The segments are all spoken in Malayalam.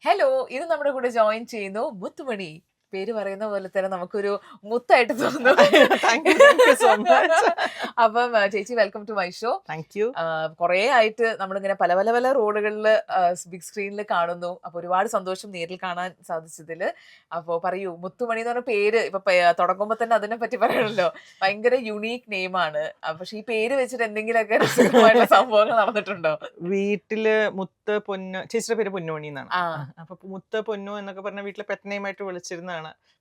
ഹലോ, ഇത് നമ്മുടെ കൂടെ ജോയിൻ ചെയ്യുന്നു മുത്തുമണി. പേര് പറയുന്ന പോലെ തന്നെ നമുക്കൊരു മുത്തായിട്ട് തോന്നുന്നു. Thank you so much. അപ്പം ചേച്ചി welcome to my show. Thank you. കുറേ ആയിട്ട് നമ്മളിങ്ങനെ പല പല പല റോളുകളിൽ ബിഗ് സ്ക്രീനിൽ കാണുന്നു. അപ്പൊ ഒരുപാട് സന്തോഷം നേരിൽ കാണാൻ സാധിച്ചതിൽ. അപ്പോൾ പറയൂ, മുത്തുമണി എന്ന് പറഞ്ഞ പേര് ഇപ്പൊ തുടങ്ങുമ്പോൾ തന്നെ അതിനെ പറ്റി പറയണല്ലോ. ഭയങ്കര യുണീക്ക് നെയിമാണ്. പക്ഷെ ഈ പേര് വെച്ചിട്ട് എന്തെങ്കിലുമൊക്കെ രസകരമായിട്ടുള്ള സംഭവങ്ങൾ നടന്നിട്ടുണ്ടോ? വീട്ടില് മുത്ത് പൊന്നു, ചേച്ചിയുടെ പേര് പൊന്നുമണി എന്നാണ്. ആ അപ്പൊ മുത്ത് പൊന്നു എന്നൊക്കെ പറഞ്ഞ വീട്ടിലെ പെറ്റ് നെയിമായിട്ട് വിളിച്ചിരുന്നതാണ്.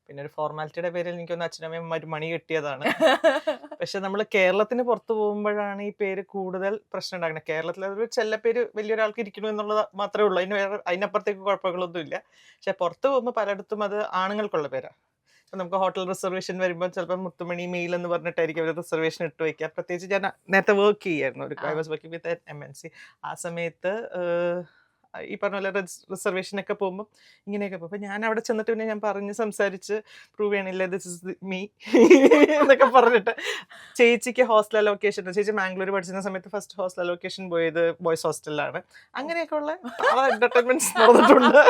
പിന്നെ ഒരു ഫോർമാലിറ്റിയുടെ പേരിൽ എനിക്കൊന്ന് അച്ഛനമ്മമാര് മണി കെട്ടിയതാണ്. പക്ഷെ നമ്മൾ കേരളത്തിന് പുറത്തു പോകുമ്പോഴാണ് ഈ പേര് കൂടുതൽ പ്രശ്നം ഉണ്ടാകുന്നത്. കേരളത്തിൽ അതൊരു ചെല്ലപ്പേര് വലിയൊരാൾക്ക് ഇരിക്കുന്നു എന്നുള്ളത് മാത്രമേ ഉള്ളൂ. അതിനപ്പുറത്തേക്ക് കുഴപ്പങ്ങളൊന്നും ഇല്ല. പക്ഷെ പുറത്ത് പോകുമ്പോൾ പലയിടത്തും അത് ആണുങ്ങൾക്കുള്ള പേരാണ്. നമുക്ക് ഹോട്ടൽ റിസർവേഷൻ വരുമ്പോൾ ചിലപ്പോൾ മുത്തുമണി മെയിൽ എന്ന് പറഞ്ഞിട്ടായിരിക്കും അവർ റിസർവേഷൻ ഇട്ട് വയ്ക്കുക. പ്രത്യേകിച്ച് ഞാൻ നേരത്തെ വർക്ക് ചെയ്യായിരുന്നു, ഒരു I was working with MNC. ആ സമയത്ത് ഈ പറഞ്ഞ പോലെ റിസർവേഷൻ ഒക്കെ പോകുമ്പോൾ ഇങ്ങനെയൊക്കെ പോകും. അപ്പം ഞാൻ അവിടെ ചെന്നിട്ട് പിന്നെ ഞാൻ പറഞ്ഞ് സംസാരിച്ച് പ്രൂവ് ചെയ്യണില്ല, ദിസ് ഇസ് മീ എന്നൊക്കെ പറഞ്ഞിട്ട് ചേച്ചിക്ക് ഹോസ്റ്റൽ അലോക്കേഷൻ, ചേച്ചി മാംഗ്ലൂർ പഠിച്ചിരുന്ന സമയത്ത് ഫസ്റ്റ് ഹോസ്റ്റൽ അലോക്കേഷൻ പോയത് ബോയ്സ് ഹോസ്റ്റലിലാണ്. അങ്ങനെയൊക്കെയുള്ള എന്റർടൈൻമെന്റ്സ് നടന്നിട്ടുണ്ട്.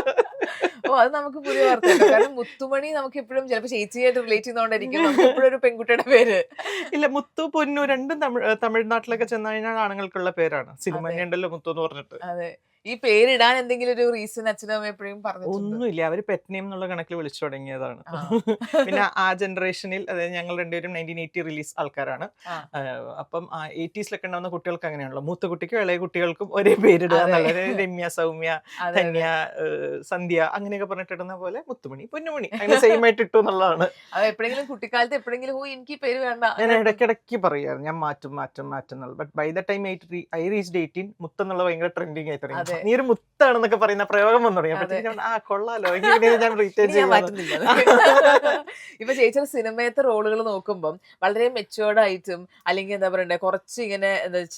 ഓ, അത് നമുക്ക് പുതിയ വാർത്തയാണ്. കാരണം മുത്തുമണി നമുക്ക് എപ്പോഴും ചിലപ്പോൾ ചേച്ചിയായിട്ട് റിലേറ്റ് ചെയ്യുന്നോണ്ടായിരിക്കും നമുക്ക് എപ്പോഴും ഒരു പെൺകുട്ടിയുടെ പേര്. ഇല്ല, മുത്തു പൊന്നു രണ്ടും തമിഴ്നാട്ടിലൊക്കെ ചെന്ന് കഴിഞ്ഞാൽ ആണുങ്ങൾക്കുള്ള പേരാണ്. സിനിമ തന്നെ ഉണ്ടല്ലോ മുത്തു എന്ന് പറഞ്ഞിട്ട്. അതെ, ഈ പേരിടാൻ എന്തെങ്കിലും ഒരു റീസൺ അച്ഛനും അമ്മ എപ്പോഴും പറഞ്ഞിട്ടുണ്ട്? ഒന്നുമില്ല, അവര് പെറ്റ് നെയിം എന്നുള്ള കണക്കിൽ വിളിച്ചു തുടങ്ങിയതാണ്. ആ. പിന്നെ ആ ജനറേഷനിൽ, അതായത് ഞങ്ങൾ രണ്ടുപേരും 1980 റിലീസ് ആൾക്കാരാണ്. ആ. അപ്പം 80s ഉണ്ടാവുന്ന കുട്ടികൾക്ക് അങ്ങനെയാണല്ലോ, മൂത്ത കുട്ടിക്കും ഇളയ കുട്ടികൾക്കും ഒരേ പേരിടുക അതെ. എന്നുള്ളത്. രമ്യ, സൗമ്യ, അതെ, ധന്യ, സന്ധ്യ അങ്ങനെയൊക്കെ പറഞ്ഞിട്ടിടുന്ന പോലെ മുത്തുമണി പൊന്നുമണി അങ്ങനെ സെയിം ആയിട്ട് ഇട്ടു എന്നുള്ളതാണ്. അത് എപ്പോഴെങ്കിലും കുട്ടിക്കാലത്ത് എപ്പോഴെങ്കിലും ഓ എനിക്ക് ഈ പേര് വേണ്ട ഞാൻ ഇടയ്ക്കിടയ്ക്ക് പറയാറ് ഞാൻ മാറ്റും മാറ്റും മാറ്റും എന്നുള്ളത്. But by the time I reached 18 മുത്തെന്നുള്ള ഭയങ്കര ട്രെൻഡിങ് ആയി തുടങ്ങി. അതെ. നീ ഒരു മുത്താണെന്നൊക്കെ പറയുന്ന പ്രയോഗം വന്നു തുടങ്ങി. അതെ. അപ്പൊ ആ കൊള്ളാലോ, എങ്ങനെ ഞാൻ റീറ്റെയിൻ ഇനി ഞാൻ ചെയ്യാൻ. മാറ്റുന്നില്ല. ഇപ്പൊ ചേച്ചിയുടെ സിനിമയത്തെ റോളുകൾ നോക്കുമ്പോൾ വളരെ മെച്ചുവേർഡ് ആയിട്ടും, അല്ലെങ്കിൽ എന്താ പറയണ്ടേ, കുറച്ച് ഇങ്ങനെ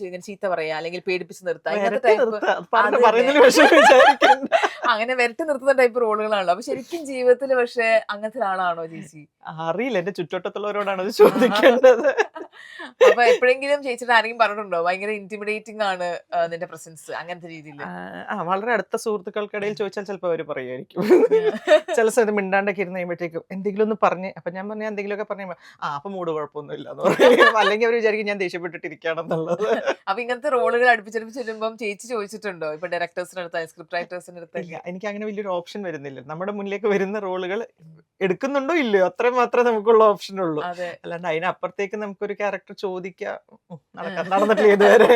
ഇങ്ങനെ ചീത്ത പറയാ, അല്ലെങ്കിൽ പേടിപ്പിച്ച് നിർത്താം, ഇങ്ങനത്തെ ടൈപ്പ് പറയുന്നതിൽ വിഷയം വിചാരിക്കണ്ട. അങ്ങനെ വരട്ടി നിർത്തുന്ന ടൈപ്പ് റോളുകളാണല്ലോ. അപ്പൊ ശരിക്കും ജീവിതത്തിൽ പക്ഷെ അങ്ങനത്തെ ഒരാളാണോ ചേച്ചി? അറിയില്ല, എന്റെ ചുറ്റുവട്ടത്തുള്ളവരോടാണ് അത് ചോദിക്കേണ്ടത്. അപ്പൊ എപ്പോഴെങ്കിലും ചേച്ചിയുടെ ആരെങ്കിലും പറഞ്ഞിട്ടുണ്ടോ ഭയങ്കര ഇന്റിമിഡേറ്റിംഗ് ആണ് നിന്റെ പ്രസൻസ്, അങ്ങനത്തെ രീതിയിൽ? വളരെ അടുത്ത സുഹൃത്തുക്കൾക്കിടയിൽ ചോദിച്ചാൽ ചിലപ്പോൾ അവര് പറയുമായിരിക്കും. ചില സമയത്ത് മിണ്ടാണ്ടൊക്കെ ഇരുന്ന് കഴിയുമ്പോഴത്തേക്കും എന്തെങ്കിലും ഒന്ന് പറഞ്ഞ്, അപ്പൊ ഞാൻ പറഞ്ഞ എന്തെങ്കിലുമൊക്കെ പറഞ്ഞു അപ്പൊ മൂഡ് കുഴപ്പമൊന്നും ഇല്ല എന്ന് പറയും. അല്ലെങ്കിൽ അവർ വിചാരിക്കും ഞാൻ ദേഷ്യപ്പെട്ടിട്ടിരിക്കുകയാണെന്നുള്ളത്. അപ്പൊ ഇങ്ങനത്തെ റോളുകൾ അടുപ്പിച്ചടുപ്പിച്ച് വരുമ്പം ചേച്ചി ചോദിച്ചിട്ടുണ്ടോ ഇപ്പൊ ഡയറക്ടേഴ്സിന്റെ അടുത്ത്, സ്ക്രിപ്റ്റ് റൈറ്റേഴ്സിന്റെ ഇല്ല, അടുത്തൊക്കെ? എനിക്ക് അങ്ങനെ വലിയൊരു ഓപ്ഷൻ വരുന്നില്ല. നമ്മുടെ മുന്നിലേക്ക് വരുന്ന റോളുകൾ എടുക്കുന്നുണ്ടോ ഇല്ലയോ, അത്രയും മാത്രമേ നമുക്കുള്ള ഓപ്ഷൻ ഉള്ളൂ. അതെ. അല്ലാണ്ട് അതിനപ്പുറത്തേക്ക് നമുക്കൊരു ക്യാരക്ടർ ചോദിക്കാം നടന്നിട്ടില്ല ഇതുവരെ.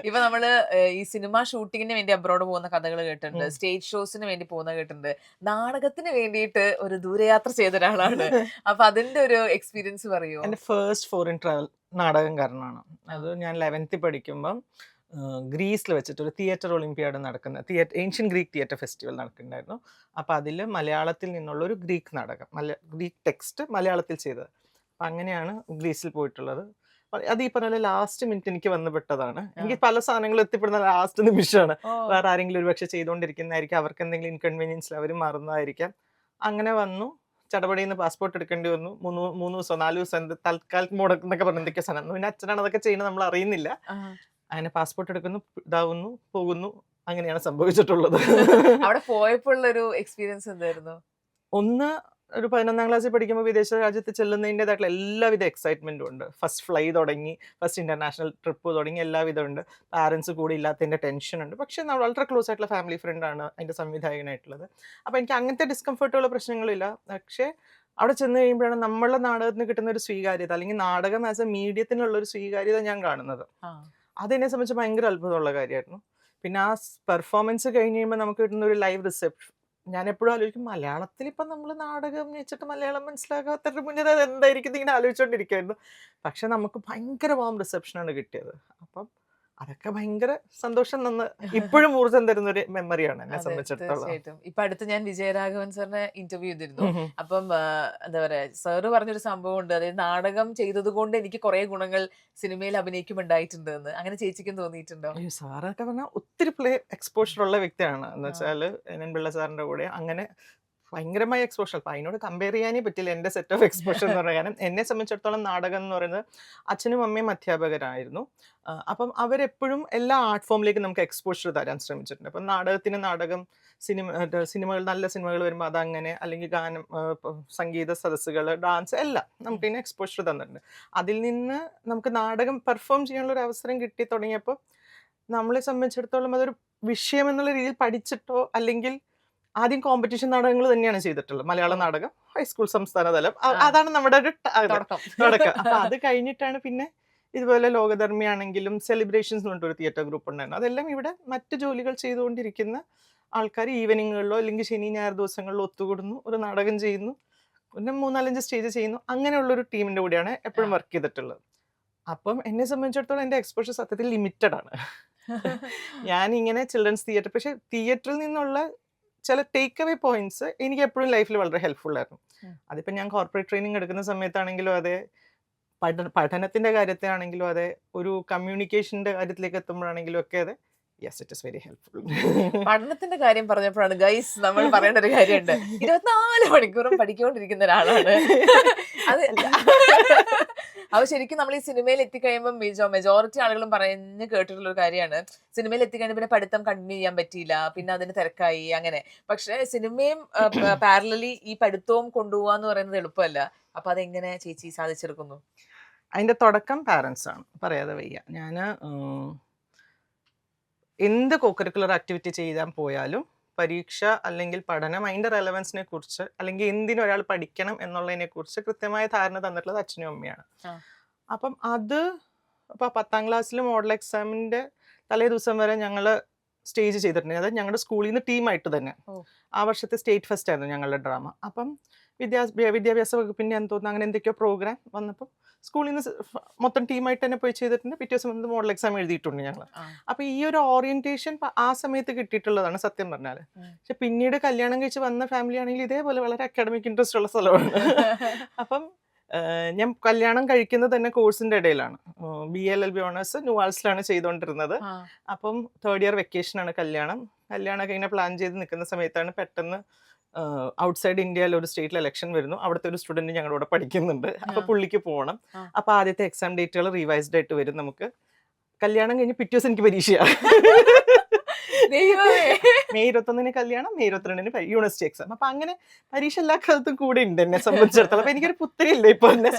ഇപ്പൊ നമ്മള് ഈ സിനിമ ഷൂട്ടിങ്ങിന് വേണ്ടി അബ്രോഡ് പോകുന്ന കഥകൾ കേട്ടിട്ടുണ്ട്, സ്റ്റേജ് ഷോസിന് വേണ്ടി പോകുന്ന കേട്ടിട്ടുണ്ട്, നാടകത്തിന് വേണ്ടിയിട്ട് ഒരു ദൂരയാത്ര ചെയ്ത ഒരാളാണ്. അപ്പൊ അതിന്റെ ഒരു എക്സ്പീരിയൻസ് പറയുമോ? എൻ്റെ ഫസ്റ്റ് ഫോറിൻ ട്രാവൽ നാടകംകാരനാണ്. അത് ഞാൻ 11th പഠിക്കുമ്പം ഗ്രീസിൽ വെച്ചിട്ട് ഒരു തിയേറ്റർ ഒളിമ്പിയാഡ് നടക്കുന്ന ഏൻഷ്യൻ ഗ്രീക്ക് തിയേറ്റർ ഫെസ്റ്റിവൽ നടക്കുന്നുണ്ടായിരുന്നു. അപ്പോൾ അതിൽ മലയാളത്തിൽ നിന്നുള്ള ഒരു ഗ്രീക്ക് നാടകം, ഗ്രീക്ക് ടെക്സ്റ്റ് മലയാളത്തിൽ ചെയ്തത്. അപ്പം അങ്ങനെയാണ് ഗ്രീസിൽ പോയിട്ടുള്ളത്. അത് ഈ പറഞ്ഞ ലാസ്റ്റ് മിനിറ്റ് എനിക്ക് വന്നുപെട്ടതാണ്. എനിക്ക് പല സാധനങ്ങളും എത്തിപ്പെടുന്ന ലാസ്റ്റ് നിമിഷമാണ്. വേറെ ആരെങ്കിലും ഒരു പക്ഷെ ചെയ്തുകൊണ്ടിരിക്കുന്നതായിരിക്കും, അവർക്ക് എന്തെങ്കിലും ഇൻകൺവീനിയൻസിൽ അവർ മറന്നതായിരിക്കാം. അങ്ങനെ വന്നു, ചടപടിയിൽ നിന്ന് പാസ്പോർട്ട് എടുക്കേണ്ടി വന്നു. 3 ദിവസം 4 ദിവസം തൽക്കാലം മുടക്കുന്നൊക്കെ പറഞ്ഞ എന്തൊക്കെ സാധനം. പിന്നെ അച്ഛനാണ് അതൊക്കെ ചെയ്യുന്നത്, നമ്മൾ അറിയുന്നില്ല. അങ്ങനെ പാസ്പോർട്ട് എടുക്കുന്നു, ഇതാവുന്നു, പോകുന്നു. അങ്ങനെയാണ് സംഭവിച്ചിട്ടുള്ളത്. അവിടെ പോയപ്പോഴുള്ള ഒരു എക്സ്പീരിയൻസ് എന്തായിരുന്നു? ഒന്ന്, ഒരു 11ാം ക്ലാസ്സിൽ പഠിക്കുമ്പോൾ വിദേശ രാജ്യത്ത് ചെല്ലുന്നതിൻ്റെതായിട്ടുള്ള എല്ലാവിധ എക്സൈറ്റ്മെൻറ്റും ഉണ്ട്. ഫസ്റ്റ് ഫ്ലൈ തുടങ്ങി, ഫസ്റ്റ് ഇൻ്റർനാഷണൽ ട്രിപ്പ് തുടങ്ങി, എല്ലാവിധം ഉണ്ട്. പാരൻസ് കൂടി ഇല്ലാത്തതിൻ്റെ ടെൻഷൻ ഉണ്ട്. പക്ഷേ നമ്മൾ വളരെ ക്ലോസ് ആയിട്ടുള്ള ഫാമിലി ഫ്രണ്ടാണ് അതിൻ്റെ സംവിധായകനായിട്ടുള്ളത്. അപ്പോൾ എനിക്ക് അങ്ങനത്തെ ഡിസ്കംഫർട്ടുള്ള പ്രശ്നങ്ങളില്ല. പക്ഷേ അവിടെ ചെന്ന് കഴിയുമ്പോഴാണ് നമ്മളുടെ നാടകത്തിന് കിട്ടുന്ന ഒരു സ്വീകാര്യത, അല്ലെങ്കിൽ നാടകം ആസ് എ മീഡിയത്തിനുള്ള ഒരു സ്വീകാര്യത ഞാൻ കാണുന്നത്. അതെന്നെ സംബന്ധിച്ച് ഭയങ്കര അത്ഭുതമുള്ള കാര്യമായിരുന്നു. പിന്നെ ആ പെർഫോമൻസ് കഴിഞ്ഞ് കഴിയുമ്പോൾ നമുക്ക് കിട്ടുന്ന ഒരു ലൈവ് റിസെപ്ഷൻ, ഞാൻ എപ്പോഴും ആലോചിക്കും മലയാളത്തിൽ ഇപ്പം നമ്മൾ നാടകം വെച്ചിട്ട് മലയാളം മനസ്സിലാകാത്തവരുടെ മുന്നിൽ അത് എന്തായിരിക്കും ഇങ്ങനെ ആലോചിച്ചുകൊണ്ടിരിക്കുമായിരുന്നു. പക്ഷെ നമുക്ക് ഭയങ്കര വാം റിസെപ്ഷനാണ് കിട്ടിയത്. അപ്പം അതൊക്കെ ഭയങ്കര സന്തോഷം തന്ന് ഇപ്പോഴും ഊർജ്ജം തരുന്ന ഒരു മെമ്മറിയാണ് എന്നെ സംബന്ധിച്ചിടത്തോളം. തീർച്ചയായിട്ടും. ഇപ്പൊ അടുത്ത് ഞാൻ വിജയരാഘവൻ സാറിനെ ഇന്റർവ്യൂ ചെയ്തിരുന്നു. അപ്പം എന്താ പറയാ, സാറ് പറഞ്ഞൊരു സംഭവം ഉണ്ട്, അതായത് നാടകം ചെയ്തത് കൊണ്ട് എനിക്ക് കുറെ ഗുണങ്ങൾ സിനിമയിൽ അഭിനയിക്കുമുണ്ടായിട്ടുണ്ട് എന്ന്. അങ്ങനെ ചേച്ചിക്കും തോന്നിയിട്ടുണ്ടോ? സാറൊക്കെ പറഞ്ഞാൽ ഒത്തിരി പ്ലേ എക്സ്പോഷർ ഉള്ള വ്യക്തിയാണ്. എന്ന് വെച്ചാൽ എൻ പിള്ള സാറിന്റെ കൂടെ അങ്ങനെ ഭയങ്കരമായ എക്സ്പോഷർ. അപ്പൊ അതിനോട് കമ്പയർ ചെയ്യാനേ പറ്റില്ല എന്റെ സെറ്റ് ഓഫ് എക്സ്പോഷർ എന്ന് പറയുന്നത്. കാരണം എന്നെ സംബന്ധിച്ചിടത്തോളം നാടകം എന്ന് പറയുന്നത് അച്ഛനും അമ്മയും അധ്യാപകരായിരുന്നു. അപ്പം അവരെപ്പോഴും എല്ലാ ആർട്ട് ഫോമിലേക്ക് നമുക്ക് എക്സ്പോഷർ തരാൻ ശ്രമിച്ചിട്ടുണ്ട്. അപ്പം നാടകത്തിന് നാടകം, സിനിമകൾ, നല്ല സിനിമകൾ വരുമ്പോൾ അതങ്ങനെ, അല്ലെങ്കിൽ ഗാനം, സംഗീത സദസ്സുകൾ, ഡാൻസ് എല്ലാം നമുക്ക് ഇതിന് എക്സ്പോഷർ തന്നിട്ടുണ്ട്. അതിൽ നിന്ന് നമുക്ക് നാടകം പെർഫോം ചെയ്യാനുള്ള ഒരു അവസരം കിട്ടി തുടങ്ങിയപ്പോൾ നമ്മളെ സംബന്ധിച്ചിടത്തോളം അതൊരു വിഷയം എന്നുള്ള രീതിയിൽ പഠിച്ചിട്ടോ, അല്ലെങ്കിൽ ആദ്യം കോമ്പറ്റീഷൻ നാടകങ്ങൾ തന്നെയാണ് ചെയ്തിട്ടുള്ളത്. മലയാള നാടകം, ഹൈസ്കൂൾ സംസ്ഥാന തലം, അതാണ് നമ്മുടെ ഒരു തുടക്കം. അപ്പൊ അത് കഴിഞ്ഞിട്ടാണ് പിന്നെ ഇതുപോലെ ലോകധർമ്മി ആണെങ്കിലും സെലിബ്രേഷൻസ് എന്ന് പറഞ്ഞൊരു തിയേറ്റർ ഗ്രൂപ്പ് ഉണ്ടായിരുന്നു. അതെല്ലാം ഇവിടെ മറ്റു ജോലികൾ ചെയ്തുകൊണ്ടിരിക്കുന്ന ആൾക്കാർ ഈവനിങ്ങുകളിലോ അല്ലെങ്കിൽ ശനി ഞായർ ദിവസങ്ങളിലോ ഒത്തുകൂടുന്നു, ഒരു നാടകം ചെയ്യുന്നു, പിന്നെ 3-4 സ്റ്റേജ് ചെയ്യുന്നു. അങ്ങനെയുള്ളൊരു ടീമിന്റെ കൂടെയാണ് എപ്പോഴും വർക്ക് ചെയ്തിട്ടുള്ളത്. അപ്പം എന്നെ സംബന്ധിച്ചിടത്തോളം എൻ്റെ എക്സ്പോഷർ സത്യത്തിൽ ലിമിറ്റഡ് ആണ്. ഞാൻ ഇങ്ങനെ ചിൽഡ്രൻസ് തിയേറ്റർ, പക്ഷെ തിയേറ്ററിൽ നിന്നുള്ള ചില ടേക്ക് അവേ പോയിന്റ്സ് എനിക്ക് എപ്പോഴും ലൈഫിൽ വളരെ ഹെൽപ്ഫുൾ ആയിരുന്നു. അതിപ്പോൾ ഞാൻ കോർപ്പറേറ്റ് ട്രെയിനിങ് എടുക്കുന്ന സമയത്താണെങ്കിലും അതെ, പഠനത്തിന്റെ കാര്യത്തിലാണെങ്കിലും അതെ, ഒരു കമ്മ്യൂണിക്കേഷന്റെ കാര്യത്തിലേക്ക് എത്തുമ്പോഴാണെങ്കിലും ഒക്കെ അതെ, yes, it is very helpful. പഠനത്തിന്റെ കാര്യം പറഞ്ഞപ്പോഴാണ് ഗൈസ് നമ്മൾ പറയേണ്ട ഒരു കാര്യമുണ്ട്. 24 മണിക്കൂറും പഠിക്കൊണ്ടിരിക്കുന്ന ഒരാളാണ് അത്. അത് ശരിക്കും നമ്മൾ ഈ സിനിമയിൽ എത്തിക്കഴിയുമ്പോൾ മെജോറിറ്റി ആളുകളും പറഞ്ഞു കേട്ടിട്ടുള്ള ഒരു കാര്യമാണ്, സിനിമയിൽ എത്തിക്കഴിഞ്ഞാൽ പിന്നെ പഠിത്തം കണ്ടിന്യൂ ചെയ്യാൻ പറ്റിയില്ല, പിന്നെ അതിന് തിരക്കായി അങ്ങനെ. പക്ഷെ സിനിമയും പാരലലി ഈ പഠിത്തവും കൊണ്ടുപോകാന്ന് പറയുന്നത് എളുപ്പമല്ല. അപ്പൊ അതെങ്ങനെ ചേച്ചി സാധിച്ചെടുക്കുന്നു? അതിന്റെ തുടക്കം പാരന്റ്സ് ആണ്, പറയാതെ വയ്യ. ഞാൻ എന്ത് കോകരിക്കുലർ ആക്ടിവിറ്റി ചെയ്യാൻ പോയാലും പരീക്ഷ അല്ലെങ്കിൽ പഠനം, അതിന്റെ റെലവൻസിനെ കുറിച്ച്, അല്ലെങ്കിൽ എന്തിനൊരാൾ പഠിക്കണം എന്നുള്ളതിനെ കുറിച്ച് കൃത്യമായ ധാരണ തന്നിട്ടുള്ളത് അച്ഛനും അമ്മയാണ്. അപ്പം അത് ഇപ്പൊ 10ാം ക്ലാസ്സിൽ മോഡൽ എക്സാമിന്റെ തലേ ദിവസം വരെ ഞങ്ങൾ സ്റ്റേജ് ചെയ്തിട്ടുണ്ട്. അതായത് ഞങ്ങളുടെ സ്കൂളിൽ നിന്ന് ടീമായിട്ട് തന്നെ. ആ വർഷത്തെ സ്റ്റേറ്റ് ഫസ്റ്റ് ആയിരുന്നു ഞങ്ങളുടെ ഡ്രാമ. അപ്പം വിദ്യാഭ്യാസ വകുപ്പിന്റെ എന്ന് തോന്നുന്നു അങ്ങനെ എന്തൊക്കെയോ പ്രോഗ്രാം വന്നപ്പോൾ സ്കൂളിൽ നിന്ന് മൊത്തം ടീമായിട്ട് തന്നെ പോയി ചെയ്തിട്ടുണ്ട്. പിറ്റേ ദിവസം വന്ന് മോഡൽ എക്സാം എഴുതിയിട്ടുണ്ട് ഞങ്ങൾ. അപ്പൊ ഈ ഒരു ഓറിയന്റേഷൻ ആ സമയത്ത് കിട്ടിയിട്ടുള്ളതാണ് സത്യം പറഞ്ഞാൽ. പക്ഷെ പിന്നീട് കല്യാണം കഴിച്ച് വന്ന ഫാമിലി ആണെങ്കിൽ ഇതേപോലെ വളരെ അക്കാഡമിക് ഇൻട്രസ്റ്റ് ഉള്ള സ്ഥലമാണ്. അപ്പം ഞാൻ കല്യാണം കഴിക്കുന്നത് തന്നെ കോഴ്സിന്റെ ഇടയിലാണ്. BLLB ഓണേഴ്സ് ന്യൂആൾസിലാണ് ചെയ്തുകൊണ്ടിരുന്നത്. അപ്പം 3rd ഇയർ വെക്കേഷൻ ആണ് കല്യാണം. കല്യാണം ഇങ്ങനെ പ്ലാൻ ചെയ്ത് നിൽക്കുന്ന സമയത്താണ് പെട്ടെന്ന് ഔട്ട്സൈഡ് ഇന്ത്യയിൽ ഒരു സ്റ്റേറ്റിൽ ഇലക്ഷൻ വരുന്നു. അവിടുത്തെ ഒരു സ്റ്റുഡന്റ് ഞങ്ങളുടെ പഠിക്കുന്നുണ്ട്. അപ്പൊ പുള്ളിക്ക് പോകണം. അപ്പൊ ആദ്യത്തെ എക്സാം ഡേറ്റുകൾ റിവൈസ്ഡ് ആയിട്ട് വരും. നമുക്ക് കല്യാണം കഴിഞ്ഞ് പിറ്റേ ദിവസം എനിക്ക് പരീക്ഷയാണ്. മെയ് 21 കല്യാണം, മെയ് 22 യൂണിവേഴ്സിറ്റി എക്സാം. അപ്പൊ അങ്ങനെ പരീക്ഷ എല്ലാ കാലത്തും കൂടെ ഉണ്ട് എന്നെ സംബന്ധിച്ചിടത്തോളം. അപ്പൊ എനിക്കൊരു പുത്തരില്ല ഇപ്പൊ എന്നെ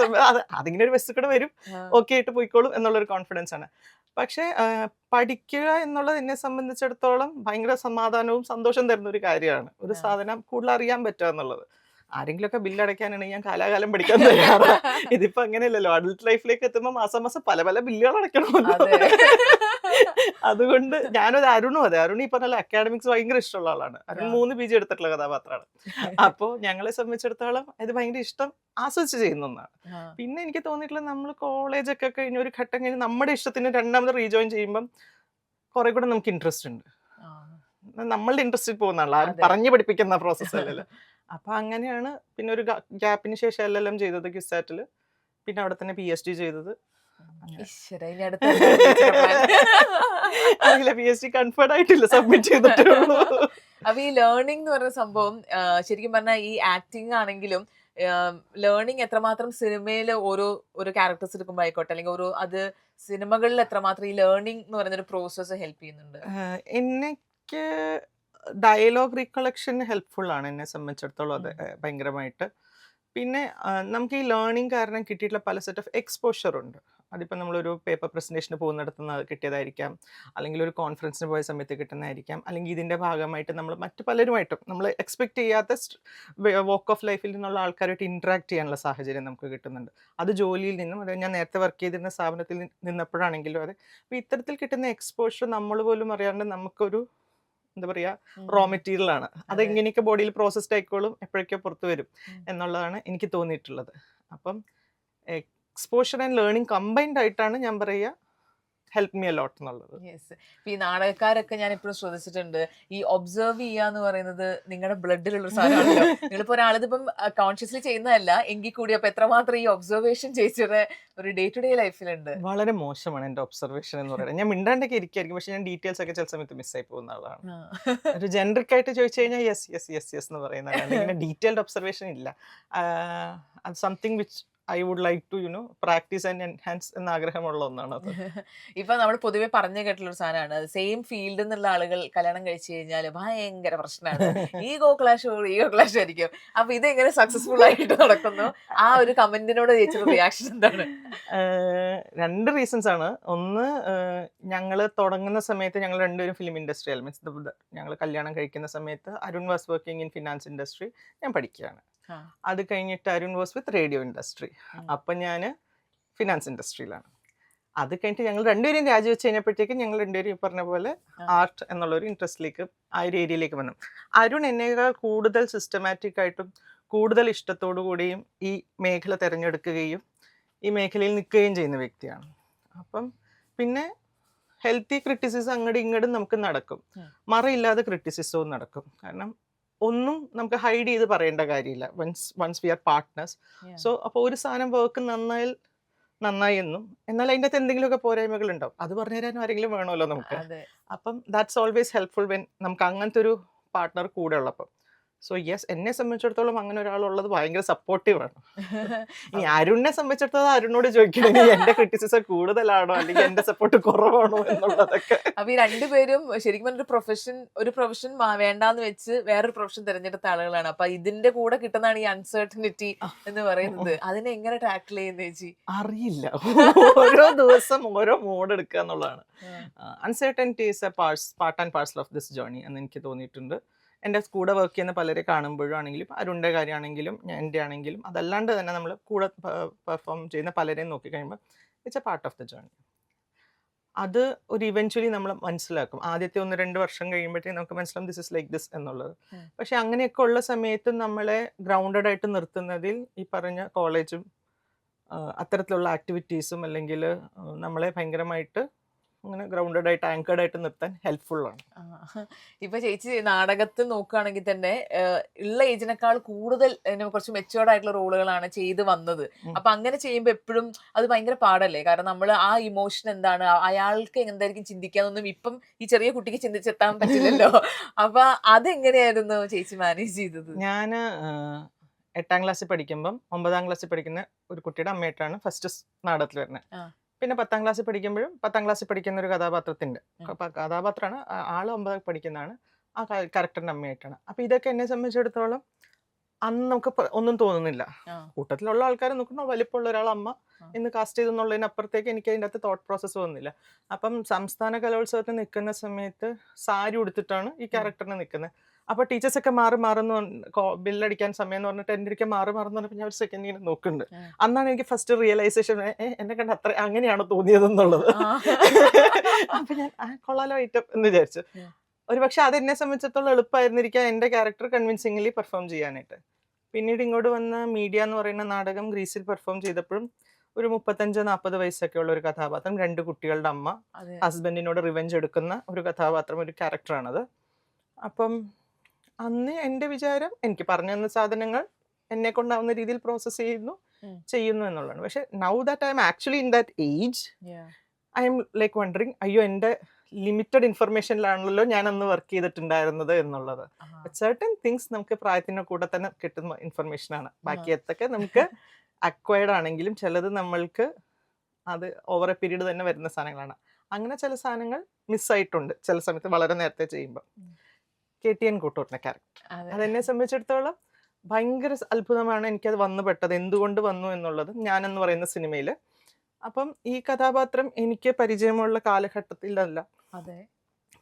അതിങ്ങനെ ഒരു ബസ് കൂടെ വരും, ഓക്കെ ആയിട്ട് പോയിക്കോളും എന്നുള്ളൊരു കോൺഫിഡൻസ് ആണ്. പക്ഷെ പഠിക്കുക എന്നുള്ളത് എന്നെ സംബന്ധിച്ചിടത്തോളം ഭയങ്കര സമാധാനവും സന്തോഷം തരുന്ന ഒരു കാര്യമാണ്. ഒരു സാധനം കൂടുതൽ അറിയാൻ പറ്റുക എന്നുള്ളത്. ആരെങ്കിലുമൊക്കെ ബില്ലടയ്ക്കാനാണെങ്കിൽ ഞാൻ കാലാകാലം പഠിക്കാൻ തയ്യാറാണ്. ഇതിപ്പോ അങ്ങനെയല്ലല്ലോ, അഡൽട്ട് ലൈഫിലേക്ക് എത്തുമ്പോൾ മാസം പല പല ബില്ലുകൾ അടയ്ക്കണമല്ലോ. അതുകൊണ്ട് ഞാനൊരു അരുണും അതെ, അരുൺ ഈ പറഞ്ഞ അക്കാഡമിക്സ് ഭയങ്കര ഇഷ്ടമുള്ള ആളാണ്. അരുൺ 3 PG എടുത്തിട്ടുള്ള കഥാപാത്രമാണ്. അപ്പോൾ ഞങ്ങളെ സംബന്ധിച്ചിടത്തോളം ഇത് ഭയങ്കര ഇഷ്ടം, ആസ്വദിച്ച് ചെയ്യുന്ന ഒന്നാണ്. പിന്നെ എനിക്ക് തോന്നിയിട്ടുള്ളത് നമ്മൾ കോളേജൊക്കെ കഴിഞ്ഞ് ഒരു ഘട്ടം കഴിഞ്ഞ് നമ്മുടെ ഇഷ്ടത്തിന് രണ്ടാമത് റീജോയിൻ ചെയ്യുമ്പം കുറെ കൂടെ നമുക്ക് ഇൻട്രസ്റ്റ് ഉണ്ട്. നമ്മളുടെ ഇൻട്രസ്റ്റിൽ പോകുന്നതാണല്ലോ, ആരും പറഞ്ഞു പഠിപ്പിക്കുന്ന പ്രോസസ് അല്ലല്ലോ. അപ്പൊ അങ്ങനെയാണ് പിന്നെ ഒരു ഗ്യാപ്പിന് ശേഷം LLM ചെയ്തത് ക്യുസാറ്റില്. പിന്നെ അവിടെ തന്നെ PhD ചെയ്തത്. PhD കൺഫേർഡ് ആയിട്ടില്ല, സബ്മിറ്റ് ചെയ്തിട്ടുള്ളൂ. അപ്പൊ ഈ ലേണിംഗ് എന്ന് പറയുന്ന സംഭവം ശരിക്കും പറഞ്ഞാൽ ഈ ആക്ടിങ് ആണെങ്കിലും ലേണിംഗ് എത്രമാത്രം സിനിമയിൽ ഓരോ ക്യാരക്ടേഴ്സ് എടുക്കുമ്പോൾ ആയിക്കോട്ടെ, അല്ലെങ്കിൽ അത് സിനിമകളിൽ എത്രമാത്രം ഈ ലേണിംഗ് എന്ന് പറയുന്ന ഒരു പ്രോസസ്സ് ഹെൽപ്പ് ചെയ്യുന്നുണ്ട്? എനിക്ക് ഡയലോഗ് റീകളക്ഷൻ ഹെൽപ്ഫുൾ ആണ് എന്നെ സംബന്ധിച്ചിടത്തോളം, അത് ഭയങ്കരമായിട്ട്. പിന്നെ നമുക്ക് ഈ ലേണിംഗ് കാരണം കിട്ടിയിട്ടുള്ള പല സെറ്റ് ഓഫ് എക്സ്പോഷർ ഉണ്ട്. അതിപ്പോൾ നമ്മളൊരു പേപ്പർ പ്രസൻറ്റേഷന് പോകുന്നിടത്ത് നിന്ന് കിട്ടിയതായിരിക്കാം, അല്ലെങ്കിൽ ഒരു കോൺഫറൻസിന് പോയ സമയത്ത് കിട്ടുന്നതായിരിക്കാം, അല്ലെങ്കിൽ ഇതിൻ്റെ ഭാഗമായിട്ട് നമ്മൾ മറ്റു പലരുമായിട്ടും നമ്മൾ എക്സ്പെക്ട് ചെയ്യാത്ത വോക്ക് ഓഫ് ലൈഫിൽ നിന്നുള്ള ആൾക്കാരുമായിട്ട് ഇൻട്രാക്ട് ചെയ്യാനുള്ള സാഹചര്യം നമുക്ക് കിട്ടുന്നുണ്ട്. അത് ജോലിയിൽ നിന്നും, അതായത് ഞാൻ നേരത്തെ വർക്ക് ചെയ്തിരുന്ന സ്ഥാപനത്തിൽ നിന്നപ്പോഴാണെങ്കിലും അതെ. അപ്പോൾ ഇത്തരത്തിൽ കിട്ടുന്ന എക്സ്പോഷർ നമ്മൾ പോലും അറിയാണ്ട് നമുക്കൊരു എന്താ പറയുക റോ മെറ്റീരിയൽ ആണ്. അതെങ്ങനെയൊക്കെ ബോഡിയിൽ പ്രോസസ്ഡ് ആയിക്കോളും, എപ്പോഴൊക്കെ പുറത്തു വരും എന്നുള്ളതാണ് എനിക്ക് തോന്നിയിട്ടുള്ളത്. അപ്പം എക്സ്പോഷർ ആൻഡ് ലേണിംഗ് കമ്പൈൻഡ് ആയിട്ടാണ് ഞാൻ പറയുക ഹെൽപ്പ് മീ അലോട്ട് എന്നുള്ളത്. യെസ്. ഈ നാടകക്കാരൊക്കെ ഞാൻ എപ്പോഴും ശ്രദ്ധിച്ചിട്ടുണ്ട്, ഈ ഒബ്സർവ് ചെയ്യാന്ന് പറയുന്നത് നിങ്ങളുടെ ബ്ലഡിലുള്ള ഒരു സാധനമാണല്ലോ. നിങ്ങളിപ്പോ ഒരാളിതിപ്പം കോൺഷ്യസ്ലി ചെയ്യുന്നതല്ല എങ്കിൽ കൂടി അപ്പൊ എത്രമാത്രം ഈ ഒബ്സർവേഷൻ ചേച്ചിയുടെ ഒരു ഡേ ടു ഡേ ലൈഫിലുണ്ട്. വളരെ മോശമാണ് എൻ്റെ ഒബ്സർവേഷൻ എന്ന് പറയുന്നത്. ഞാൻ മിണ്ടാണ്ടൊക്കെ ഇരിക്കുമായിരിക്കും, പക്ഷെ ഞാൻ ഡീറ്റെയിൽസ് ഒക്കെ ചില സമയത്ത് മിസ്സായി പോകുന്ന ആളാണ്. ഒരു ജനറിക് ആയിട്ട് ചോദിച്ചു കഴിഞ്ഞാൽ യെസ് യെസ് യെസ് യെസ് എന്ന് പറയുന്നതാണ്. ഇങ്ങനെ ഡീറ്റെയിൽഡ് ഒബ്സർവേഷൻ ഇല്ല. അത് something which I would like to practice and enhance എന്ന ആഗ്രഹമുള്ള ഒന്നാണ് അത്. ഇപ്പൊ നമ്മൾ പൊതുവെ പറഞ്ഞു കേട്ടുള്ള ഒരു സാധനമാണ്, സെയിം ഫീൽഡിൽ നിന്നുള്ള ആളുകൾ കല്യാണം കഴിച്ചു കഴിഞ്ഞാൽ ഭയങ്കര പ്രശ്നമാണ്, ഈഗോ ക്ലാഷ് ആയിരിക്കും. അപ്പൊ ഇതെങ്ങനെ സക്സസ്ഫുൾ ആയിട്ട് നടക്കുന്നു? ആ ഒരു കമന്റിനോട് ചേച്ചിയുടെ റിയാക്ഷൻ എന്താണ്? രണ്ട് റീസൺസ് ആണ്. ഒന്ന്, ഞങ്ങൾ തുടങ്ങുന്ന സമയത്ത് ഞങ്ങൾ രണ്ടുപേരും ഫിലിം ഇൻഡസ്ട്രിയൽ, മീൻസ് ഞങ്ങൾ കല്യാണം കഴിക്കുന്ന സമയത്ത് Arun was working in finance industry, ഞാൻ പഠിക്കുകയാണ്. അത് കഴിഞ്ഞിട്ട് Arun was with radio industry, അപ്പം ഞാൻ ഫിനാൻസ് ഇൻഡസ്ട്രിയിലാണ്. അത് കഴിഞ്ഞിട്ട് ഞങ്ങൾ രണ്ടുപേരും രാജിവെച്ച് കഴിഞ്ഞപ്പോഴത്തേക്കും ഞങ്ങൾ രണ്ടുപേരും പറഞ്ഞ പോലെ ആർട്ട് എന്നുള്ളൊരു ഇൻട്രസ്റ്റിലേക്ക്, ആ ഒരു ഏരിയയിലേക്ക് വന്നു. അരുൺ എന്നേക്കാൾ കൂടുതൽ സിസ്റ്റമാറ്റിക് ആയിട്ടും കൂടുതൽ ഇഷ്ടത്തോടു കൂടിയും ഈ മേഖല തിരഞ്ഞെടുക്കുകയും ഈ മേഖലയിൽ നിൽക്കുകയും ചെയ്യുന്ന വ്യക്തിയാണ്. അപ്പം പിന്നെ ഹെൽത്തി ക്രിറ്റിസിസം അങ്ങോട്ടും ഇങ്ങോട്ടും നമുക്ക് നടക്കും, മറയില്ലാതെ ക്രിറ്റിസിസവും നടക്കും. കാരണം ഒന്നും നമുക്ക് ഹൈഡ് ചെയ്ത് പറയേണ്ട കാര്യമില്ല, once we are partners. So അപ്പോൾ ഒരു സാധനം വർക്ക് നന്നായി എന്നും, എന്നാൽ അതിൻ്റെ അകത്ത് എന്തെങ്കിലുമൊക്കെ പോരായ്മകൾ ഉണ്ടാവും, അത് പറഞ്ഞു തരാനും ആരെങ്കിലും വേണമല്ലോ നമുക്ക്. അപ്പം ദാറ്റ്സ് ഓൾവേസ് ഹെൽപ്ഫുൾ വെൻ നമുക്ക് അങ്ങനത്തെ ഒരു പാർട്ട്ണർ കൂടെ ഉള്ളപ്പം. സോ യെസ്, എന്നെ സംബന്ധിച്ചിടത്തോളം അങ്ങനെ ഒരാളുള്ളത് ഭയങ്കര സപ്പോർട്ടീവ് ആണ്. ഇനി അരുണിനെ സംബന്ധിച്ചിടത്തോളം അരുണിനോട് ചോദിക്കണമെങ്കിൽ എന്റെ ക്രിറ്റിസിസം കൂടുതലാണോ അല്ലെങ്കിൽ എന്റെ സപ്പോർട്ട് കുറവാണോ എന്നുള്ളതൊക്കെ. അപ്പൊ ഈ രണ്ടുപേരും ശരിക്കും ഒരു പ്രൊഫഷൻ വേണ്ടാന്ന് വെച്ച് വേറൊരു പ്രൊഫഷൻ തിരഞ്ഞെടുത്ത ആളുകളാണ്. അപ്പൊ ഇതിന്റെ കൂടെ കിട്ടുന്നതാണ് ഈ അൺസർട്ടനിറ്റി എന്ന് പറയുന്നത്. അതിനെ എങ്ങനെ ടാക്കിൾ ചെയ്യുന്ന ചേച്ചി? അറിയില്ല, ഓരോ ദിവസം ഓരോ മോഡ് എടുക്കുക എന്നുള്ളതാണ്. Uncertainty is A part and parcel of this journey എന്ന് എനിക്ക് തോന്നിയിട്ടുണ്ട്. എൻ്റെ കൂടെ വർക്ക് ചെയ്യുന്ന പലരെ കാണുമ്പോഴും ആണെങ്കിലും, അരുണിൻ്റെ കാര്യമാണെങ്കിലും എൻ്റെ ആണെങ്കിലും, അതല്ലാണ്ട് തന്നെ നമ്മൾ കൂടെ പെർഫോം ചെയ്യുന്ന പലരെയും നോക്കിക്കഴിയുമ്പോൾ it's a part of the journey. അത് ഒരു ഇവൻച്വലി നമ്മൾ മനസ്സിലാക്കും. ആദ്യത്തെ 1-2 വർഷം കഴിയുമ്പോഴത്തേക്കും നമുക്ക് മനസ്സിലാവും ദിസ് ഇസ് ലൈക്ക് ദിസ് എന്നുള്ളത്. പക്ഷെ അങ്ങനെയൊക്കെ ഉള്ള സമയത്ത് നമ്മളെ ഗ്രൗണ്ടഡ് ആയിട്ട് നിർത്തുന്നതിൽ ഈ പറഞ്ഞ കോളേജും അത്തരത്തിലുള്ള ആക്ടിവിറ്റീസും അല്ലെങ്കിൽ നമ്മളെ ഭയങ്കരമായിട്ട് അങ്ങനെ ഗ്രൗണ്ടഡ് ആയിട്ട് ആങ്കേർഡ് ആയിട്ട് നിർത്താൻ ഹെൽപ്ഫുൾ ആണ്. ഇപ്പൊ ചേച്ചി നാടകത്തിൽ നോക്കുകയാണെങ്കിൽ തന്നെ ഉള്ള ഏജിനേക്കാൾ കൂടുതൽ കുറച്ച് മെച്ചുവേർഡ് ആയിട്ടുള്ള റോളുകളാണ് ചെയ്ത് വന്നത്. അപ്പൊ അങ്ങനെ ചെയ്യുമ്പോ എപ്പോഴും അത് ഭയങ്കര പാടല്ലേ? കാരണം നമ്മൾ ആ ഇമോഷൻ എന്താണ്, അയാൾക്ക് എന്തായിരിക്കും ചിന്തിക്കാന്നൊന്നും ഇപ്പം ഈ ചെറിയ കുട്ടിക്ക് ചിന്തിച്ചെത്താൻ പറ്റില്ലല്ലോ. അപ്പൊ അതെങ്ങനെയായിരുന്നു ചേച്ചി മാനേജ് ചെയ്തത്? ഞാൻ 8ാം ക്ലാസ്സിൽ പഠിക്കുമ്പം 9ാം ക്ലാസ്സിൽ പഠിക്കുന്ന ഒരു കുട്ടിയുടെ അമ്മയായിട്ടാണ് ഫസ്റ്റ് നാടകത്തിൽ വരുന്നത്. പിന്നെ 10ാം ക്ലാസ്സിൽ പഠിക്കുമ്പോഴും 10ാം ക്ലാസ്സിൽ പഠിക്കുന്ന ഒരു കഥാപാത്രമാണ്, ആള് 9 പഠിക്കുന്നതാണ്, ആ ക്യാരക്ടറിന്റെ അമ്മയായിട്ടാണ്. അപ്പൊ ഇതൊക്കെ എന്നെ സംബന്ധിച്ചിടത്തോളം അന്ന് നമുക്ക് ഒന്നും തോന്നുന്നില്ല. കൂട്ടത്തിലുള്ള ആൾക്കാരെ നോക്കുമ്പോൾ വലിപ്പമുള്ള ഒരാൾ അമ്മ എന്ന് കാസ്റ്റ് ചെയ്തെന്നുള്ളതിനപ്പുറത്തേക്ക് എനിക്ക് അതിൻ്റെ അകത്ത് തോട്ട് പ്രോസസ്സ് വന്നില്ല. അപ്പം സംസ്ഥാന കലോത്സവത്തിൽ നിൽക്കുന്ന സമയത്ത് സാരി ഉടുത്തിട്ടാണ് ഈ ക്യാരക്ടറിന് നിൽക്കുന്നത്. അപ്പോൾ ടീച്ചേഴ്സൊക്കെ മാറുന്നു ബില്ലടിക്കാൻ സമയം എന്ന് പറഞ്ഞിട്ട് എൻ്റെ ഒരിക്കൽ മാറുന്നു പറഞ്ഞപ്പോൾ ഞാൻ ഒരു സെക്കൻഡ് ഇങ്ങനെ നോക്കുന്നുണ്ട്. അന്നാണ് എനിക്ക് ഫസ്റ്റ് റിയലൈസേഷൻ എന്നെ കണ്ട് അത്ര അങ്ങനെയാണോ തോന്നിയതെന്നുള്ളത്. അപ്പൊ ഞാൻ കൊള്ളാലോ ഐറ്റം എന്ന് വിചാരിച്ചു. ഒരു പക്ഷെ അതെന്നെ സംബന്ധിച്ചിടത്തോളം എളുപ്പമായിരുന്നിരിക്കാം എൻ്റെ ക്യാരക്ടർ കൺവിൻസിംഗ്ലി പെർഫോം ചെയ്യാനായിട്ട്. പിന്നീട് ഇങ്ങോട്ട് വന്ന മീഡിയ എന്ന് പറയുന്ന നാടകം ഗ്രീസിൽ പെർഫോം ചെയ്തപ്പോഴും ഒരു 35-40 വയസ്സൊക്കെ ഉള്ള ഒരു കഥാപാത്രം, 2 കുട്ടികളുടെ അമ്മ, ഹസ്ബൻഡിനോട് റിവെഞ്ച് എടുക്കുന്ന ഒരു കഥാപാത്രം, ഒരു ക്യാരക്ടറാണത്. അപ്പം അന്ന് എൻ്റെ വിചാരം എനിക്ക് പറഞ്ഞു തന്ന സാധനങ്ങൾ എന്നെ കൊണ്ടാവുന്ന രീതിയിൽ പ്രോസസ്സ് ചെയ്യുന്നു എന്നുള്ളതാണ്. പക്ഷെ now that I M actually in that age, I M like wondering അയ്യോ എൻ്റെ ലിമിറ്റഡ് ഇൻഫർമേഷനിലാണല്ലോ ഞാൻ അന്ന് വർക്ക് ചെയ്തിട്ടുണ്ടായിരുന്നത് എന്നുള്ളത്. സർട്ടൻ തിങ്സ് നമുക്ക് പ്രായത്തിൻ്റെ കൂടെ തന്നെ കിട്ടുന്ന ഇൻഫർമേഷനാണ്. ബാക്കിയത്തൊക്കെ നമുക്ക് അക്വയർഡ് ആണെങ്കിലും ചിലത് നമ്മൾക്ക് അത് ഓവർ എ പീരീഡ് തന്നെ വരുന്ന സാധനങ്ങളാണ്. അങ്ങനെ ചില സാധനങ്ങൾ മിസ്സായിട്ടുണ്ട് ചില സമയത്ത് വളരെ നേരത്തെ ചെയ്യുമ്പോൾ. KTN കൂട്ടൂറിന്റെ ക്യാരക്ടർ അതെന്നെ സംബന്ധിച്ചിടത്തോളം ഭയങ്കര അത്ഭുതമാണ് എനിക്കത് വന്നു പെട്ടത്, എന്തുകൊണ്ട് വന്നു എന്നുള്ളത്. ഞാനെന്ന് പറയുന്ന സിനിമയിൽ അപ്പം ഈ കഥാപാത്രം എനിക്ക് പരിചയമുള്ള കാലഘട്ടത്തിലല്ല,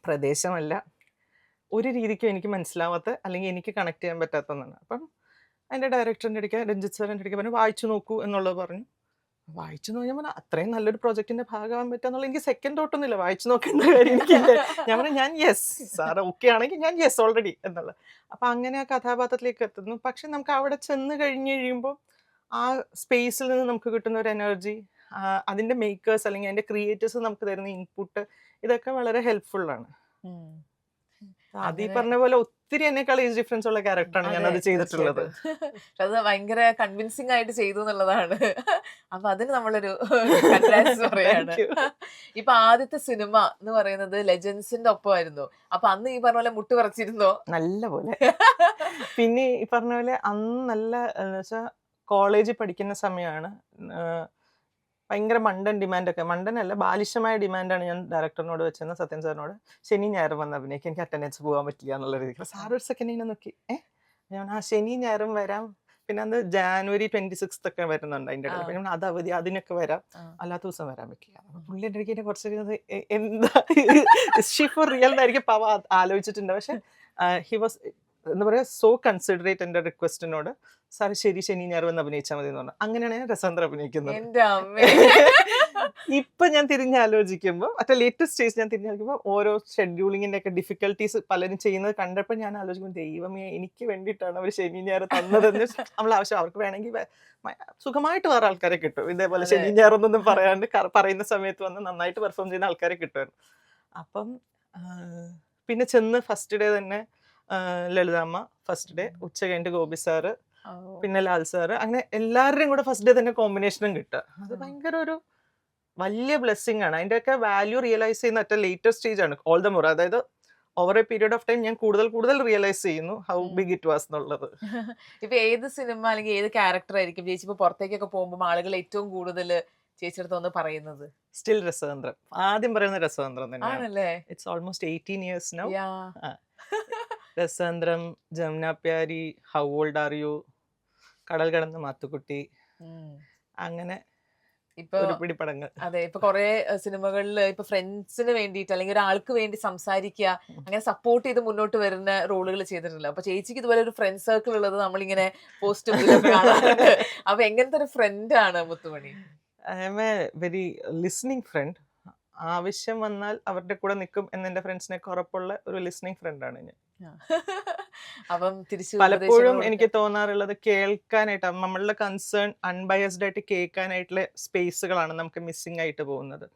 പ്രദേശമല്ല, ഒരു രീതിക്കും എനിക്ക് മനസ്സിലാവാത്ത അല്ലെങ്കിൽ എനിക്ക് കണക്ട് ചെയ്യാൻ പറ്റാത്ത ഒന്നാണ്. അപ്പം എൻ്റെ ഡയറക്ടറിൻ്റെ അടുക്ക രഞ്ജിത്ത് സാറിൻ്റെ അടുക്ക പറഞ്ഞു വായിച്ചു നോക്കൂ എന്നുള്ളത് പറഞ്ഞു. വായിച്ചു നോക്കിയാൽ അത്രയും നല്ലൊരു പ്രൊജക്ടിന്റെ ഭാഗമാകാൻ പറ്റാന്നുള്ള എനിക്ക് സെക്കൻഡ് തോട്ടൊന്നുമില്ല, വായിച്ചു നോക്കേണ്ട കാര്യം എനിക്കില്ല. ഞാൻ യെസ് സാർ ഓക്കെ ആണെങ്കിൽ ഞാൻ യെസ് ഓൾറെഡി എന്നുള്ള. അപ്പം അങ്ങനെ ആ കഥാപാത്രത്തിലേക്ക് എത്തുന്നു. പക്ഷെ നമുക്ക് അവിടെ ചെന്ന് കഴിഞ്ഞ് കഴിയുമ്പോൾ ആ സ്പേസിൽ നിന്ന് നമുക്ക് കിട്ടുന്ന ഒരു എനർജി, അതിന്റെ മേക്കേഴ്സ് അല്ലെങ്കിൽ അതിന്റെ ക്രിയേറ്റേഴ്സ് നമുക്ക് തരുന്ന ഇൻപുട്ട് ഇതൊക്കെ വളരെ ഹെൽപ്ഫുൾ ആണ്. ഉം. അത് ഈ അങ്ങനെ പറഞ്ഞ പോലെ ഒത്തിരി എന്നെക്കാൾ ഏജ് ഡിഫറൻസ് ഉള്ള ക്യാരക്ടറാണ് ഞാൻ അതെ അത് ചെയ്തിട്ടുള്ളത്. തീർച്ചയായിട്ടും. പക്ഷെ അത് ഭയങ്കര കൺവിൻസിംഗ് ആയിട്ട് ചെയ്തു എന്നുള്ളതാണ്. അപ്പൊ അതിന് നമ്മളൊരു കൺഗ്രാറ്റ്സ് പറയാണ്. Thank you. ഇപ്പൊ ആദ്യത്തെ സിനിമ എന്ന് പറയുന്നത് ലെജൻസിന്റെ ഒപ്പമായിരുന്നു. അപ്പൊ അന്ന് ഈ പറഞ്ഞ പോലെ മുട്ട് വിറച്ചിരുന്നോ? നല്ല പോലെ. പിന്നെ ഈ പറഞ്ഞ പോലെ അന്ന് നല്ല വെച്ചാൽ കോളേജിൽ പഠിക്കുന്ന സമയമാണ്. ഭയങ്കര മണ്ടൻ ഡിമാൻഡൊക്കെ, മണ്ടനല്ല ബാലിശമായ ഡിമാൻഡാണ് ഞാൻ ഡയറക്ടറിനോട് വെച്ചെന്ന്, സത്യൻ സാറിനോട്. ശനി ഞായറും വന്ന് അഭിനയിക്കും, എനിക്ക് അറ്റൻഡൻസ് പോകാൻ പറ്റില്ല എന്നുള്ള രീതിക്ക്. സാർ ഒരു സെക്കൻഡ് ഇങ്ങനെ നോക്കി, ഞാൻ ശനി ഞായറും വരാം. പിന്നെ അന്ന് ജാനുവരി 26 ഒക്കെ വരുന്നുണ്ട് അതിൻ്റെ ആ, ഇടയിൽ. പിന്നെ അത് അവധി, അതിനൊക്കെ വരാം, ആ. അല്ലാത്ത ദിവസം വരാൻ പറ്റില്ല. അപ്പൊ പുള്ളി എൻ്റെ അടുത്ത് കുറച്ച് എന്താ ഷീ ഫോർ റിയൽ എന്നായിരിക്കും പാവ ആലോചിച്ചിട്ടുണ്ട്. പക്ഷെ ഹി വാസ് എന്താ പറയുക, സോ കൺസിഡറേറ്റ് എൻ്റെ റിക്വസ്റ്റിനോട്. സാർ ശരി ശനി ഞായർ വന്ന് അഭിനയിച്ചാൽ മതി എന്ന് പറഞ്ഞു. അങ്ങനെയാണ് ഞാൻ രസാന്തരം അഭിനയിക്കുന്നത്. എന്റെ അമ്മേ. ഇപ്പൊ ഞാൻ തിരിഞ്ഞാലോചിക്കുമ്പോൾ, അറ്റ് ലേറ്റസ്റ്റ് സ്റ്റേജ് ഞാൻ തിരിഞ്ഞാലോചിക്കുമ്പോൾ ഓരോ ഷെഡ്യൂളിങ്ങിന്റെ ഒക്കെ ഡിഫിക്കൽട്ടീസ് പലരും ചെയ്യുന്നത് കണ്ടപ്പോൾ ഞാൻ ആലോചിക്കുമ്പോൾ, ദൈവമേ എനിക്ക് വേണ്ടിയിട്ടാണ് അവർ ശനി ഞായർ തന്നതെന്ന്. നമ്മൾ ആവശ്യം അവർക്ക് വേണമെങ്കിൽ സുഖമായിട്ട് വേറെ ആൾക്കാരെ കിട്ടും, ഇതേപോലെ അതെ. ശനി ഞായറൊന്നും പറയാണ്ട് പറയുന്ന സമയത്ത് വന്ന് നന്നായിട്ട് പെർഫോം ചെയ്യുന്ന ആൾക്കാരെ കിട്ടുമായിരുന്നു. അപ്പം പിന്നെ ചെന്ന് ഫസ്റ്റ് ഡേ തന്നെ ലളിതാമ്മ ഫസ്റ്റ് ഡേ, ഉച്ച കഴിഞ്ഞിട്ട് ഗോപി സാറ്, ഓ. പിന്നെ ലാൽ സാറ്, അങ്ങനെ എല്ലാവരുടെയും കൂടെ ഫസ്റ്റ് ഡേ തന്നെ കോമ്പിനേഷനും കിട്ടുക. അത് ഭയങ്കര ഒരു വലിയ ബ്ലെസ്സിങ് ആണ്. അതിൻ്റെയൊക്കെ വാല്യൂ റിയലൈസ് ചെയ്യുന്ന അറ്റ് ലേറ്റർ സ്റ്റേജ് ആണ് ഓൾ ദ മോർ. അതായത് over A period of time ഞാൻ കൂടുതൽ റിയലൈസ് ചെയ്യുന്നു ഹൗ ബിഗ് ഇറ്റ് വാസ് എന്നുള്ളത്. ഇപ്പൊ ഏത് സിനിമ അല്ലെങ്കിൽ ഏത് ക്യാരക്ടർ ആയിരിക്കും ചേച്ചി ഇപ്പൊ പുറത്തേക്കൊക്കെ പോകുമ്പോൾ ആളുകൾ ഏറ്റവും കൂടുതൽ ചേച്ചിയുടെ ഒന്ന് പറയുന്നത്? സ്റ്റിൽ രസതന്ത്രം. ആദ്യം പറയുന്ന രസതന്ത്രം തന്നെയാണ്. ആണല്ലേ? It's almost 18 years now. Yeah. Rasathanthram, Jamuna Pyari, how old are you, Kadal Kadannu Mathukutty, ഉം. അങ്ങനെ ഇപ്പൊ ഒരു പിടി പടങ്ങൾ. അതെ, ഇപ്പൊ കുറെ സിനിമകളിൽ ഇപ്പൊ ഫ്രണ്ട്സിന് വേണ്ടിയിട്ട് അല്ലെങ്കിൽ ഒരാൾക്ക് വേണ്ടി സംസാരിക്കുക, അങ്ങനെ സപ്പോർട്ട് ചെയ്ത് മുന്നോട്ട് വരുന്ന റോളുകൾ ചെയ്തിട്ടില്ല. അപ്പൊ ചേച്ചിക്ക് ഇതുപോലെ ഒരു ഫ്രണ്ട് സർക്കിൾ ഉള്ളത് നമ്മളിങ്ങനെ പോസ്റ്റും ഇതിലൊക്കെ കാണാറുണ്ട്. അപ്പൊ എങ്ങനത്തെ ഒരു ഫ്രണ്ട് ആണ് Muthumani? I am a very listening friend. ആവശ്യം വന്നാൽ അവരുടെ കൂടെ നിൽക്കും എന്നെൻ്റെ ഫ്രണ്ട്സിനൊക്കെ ഉറപ്പുള്ള ഒരു ലിസണിങ് ഫ്രണ്ടാണ് ഞാൻ. അപ്പം തിരിച്ചു പലപ്പോഴും എനിക്ക് തോന്നാറുള്ളത് കേൾക്കാനായിട്ട്, നമ്മളുടെ കൺസേൺ അൺബയസ്ഡ് ആയിട്ട് കേൾക്കാനായിട്ടുള്ള സ്പേസുകളാണ് നമുക്ക് മിസ്സിംഗ് ആയിട്ട് പോകുന്നത്.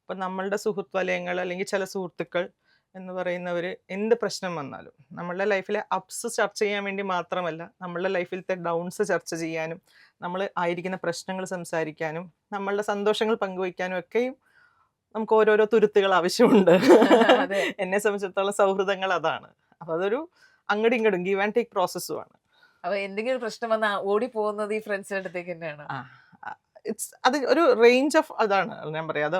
അപ്പം നമ്മളുടെ സുഹൃത്ത് വലയങ്ങൾ അല്ലെങ്കിൽ ചില സുഹൃത്തുക്കൾ എന്ന് പറയുന്നവർ എന്ത് പ്രശ്നം വന്നാലും നമ്മളുടെ ലൈഫിലെ അപ്സ് ചർച്ച ചെയ്യാൻ വേണ്ടി മാത്രമല്ല, നമ്മളുടെ ലൈഫിലത്തെ ഡൗൺസ് ചർച്ച ചെയ്യാനും, നമ്മൾ ആയിരിക്കുന്ന പ്രശ്നങ്ങൾ സംസാരിക്കാനും, നമ്മളുടെ സന്തോഷങ്ങൾ പങ്കുവയ്ക്കാനും ഒക്കെയും നമുക്ക് ഓരോരോ തുരുത്തുകൾ ആവശ്യമുണ്ട്. അതെ. എന്നെ സംബന്ധിച്ചിടത്തോളം സൗഹൃദങ്ങൾ അതാണ്. അപ്പം അതൊരു അങ്ങോട്ടും ഇങ്ങോട്ടും ഗീവ് ആൻഡ് ടേക്ക് പ്രോസസ്സുമാണ്. അപ്പൊ എന്തെങ്കിലും പ്രശ്നം വന്നാൽ ഓടി പോകുന്നത് ഈ ഫ്രണ്ട്സിന്റെ അടുത്തേക്ക് തന്നെയാണ്? അത് ഒരു റേഞ്ച് ഓഫ് അതാണ് ഞാൻ പറയാം. അത്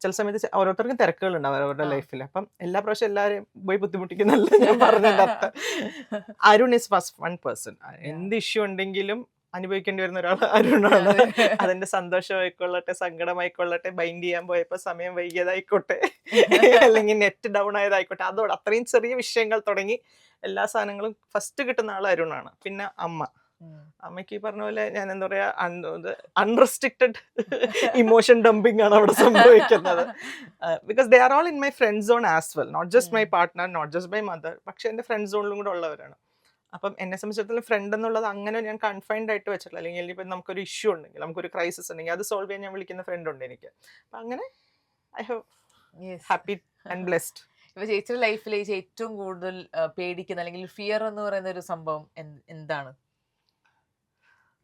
ചില സമയത്ത് ഓരോരുത്തർക്കും തിരക്കുകൾ ഉണ്ടാവും അവരുടെ ലൈഫിൽ. അപ്പം എല്ലാ പ്രാവശ്യം എല്ലാവരെയും പോയി ബുദ്ധിമുട്ടിക്കുന്നല്ല ഞാൻ പറഞ്ഞതിന്റെ അർത്ഥം. Arun is first one person. എന്ത് ഇഷ്യൂ ഉണ്ടെങ്കിലും അനുഭവിക്കേണ്ടി വരുന്ന ഒരാൾ അരുണാണ്. അതിന്റെ സന്തോഷമായിക്കൊള്ളട്ടെ, സങ്കടമായിക്കൊള്ളട്ടെ, ബൈൻഡ് ചെയ്യാൻ പോയപ്പോൾ സമയം വൈകിയതായിക്കോട്ടെ, അല്ലെങ്കിൽ നെറ്റ് ഡൗൺ ആയതായിക്കോട്ടെ, അതോടെ അത്രയും ചെറിയ വിഷയങ്ങൾ തുടങ്ങി എല്ലാ സാധനങ്ങളും ഫസ്റ്റ് കിട്ടുന്ന ആൾ അരുണാണ്. പിന്നെ അമ്മ. അമ്മയ്ക്ക് ഈ പറഞ്ഞ പോലെ ഞാൻ എന്താ പറയാ, അൺറെസ്ട്രിക്റ്റഡ് ഇമോഷൻ ഡംപിങ് ആണ് അവിടെ സംഭവിക്കുന്നത്. Because they are all in my friend zone as well, not just my partner, not just my mother, പക്ഷെ എൻ്റെ ഫ്രണ്ട് സോണിലും കൂടെ ഉള്ളവരാണ്. അപ്പം എന്നെ സംബന്ധിച്ചിടത്തോളം ഫ്രണ്ട് എന്നുള്ളത് അങ്ങനെ ഞാൻ കൺഫൈൻഡ് ആയിട്ട് വെച്ചിട്ടില്ല. അല്ലെങ്കിൽ ഇപ്പം നമുക്കൊരു ഇഷ്യൂ ഉണ്ടെങ്കിൽ, നമുക്കൊരു ക്രൈസിസ് ഉണ്ടെങ്കിൽ അത് സോൾവ് ചെയ്യാൻ ഞാൻ വിളിക്കുന്ന ഫ്രണ്ട് ഉണ്ട് എനിക്ക്. അപ്പം അങ്ങനെ I have happy and blessed. ഇപ്പൊ ചേച്ചിയുടെ ലൈഫിൽ ചേച്ചി ഏറ്റവും കൂടുതൽ പേടിക്കുന്ന അല്ലെങ്കിൽ ഫിയർ എന്ന് പറയുന്ന ഒരു സംഭവം എന്താണ്?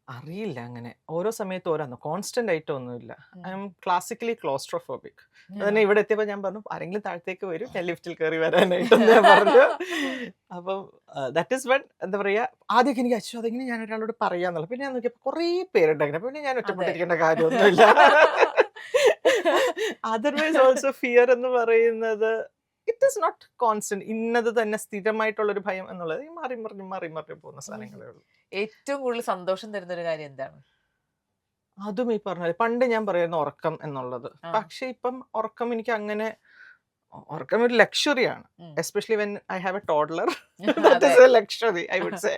അറിയില്ല, അങ്ങനെ ഓരോ സമയത്ത് ഓരോന്ന് കോൺസ്റ്റന്റ് ആയിട്ട് ഒന്നുമില്ല. I M classically claustrophobic. അതന്നെ ഇവിടെ എത്തിയപ്പോൾ ഞാൻ പറഞ്ഞു, ആരെങ്കിലും താഴത്തേക്ക് വരും, ഞാൻ ലിഫ്റ്റിൽ കയറി വരാനായിട്ട് ഞാൻ പറഞ്ഞു. അപ്പം ദാറ്റ് ഈസ് വൺ എന്താ പറയുക, ആദ്യമൊക്കെ എനിക്ക് അച്ഛൻ അതെങ്ങനെ ഞാൻ ഒരാളോട് പറയാന്നുള്ളത്. പിന്നെ ഞാൻ നോക്കിയപ്പോൾ കുറേ പേരുണ്ട് അങ്ങനെ. പിന്നെ ഞാൻ ഒറ്റപ്പെട്ടിരിക്കേണ്ട കാര്യമൊന്നുമില്ല. അതർവൈസ് ഓൾസോ ഫിയർ എന്ന് പറയുന്നത് ഇറ്റ് ഈസ് നോട്ട് കോൺസ്റ്റന്റ്, ഇന്നത് തന്നെ സ്ഥിരമായിട്ടുള്ളൊരു ഭയം എന്നുള്ളത് മാറി മറിഞ്ഞ് പോകുന്ന സാധനങ്ങളേ ഉള്ളൂ. ഏറ്റവും കൂടുതൽ സന്തോഷം തരുന്ന ഒരു കാര്യം എന്താണ്? അതും ഈ പറഞ്ഞ പണ്ട് ഞാൻ പറയുന്ന ഉറക്കം എന്നുള്ളത്. പക്ഷെ ഇപ്പം ഉറക്കം എനിക്ക് അങ്ങനെ, ഉറക്കം ഒരു ലക്ഷറിയാണ്. Especially when I have a toddler, that is a luxury I would say.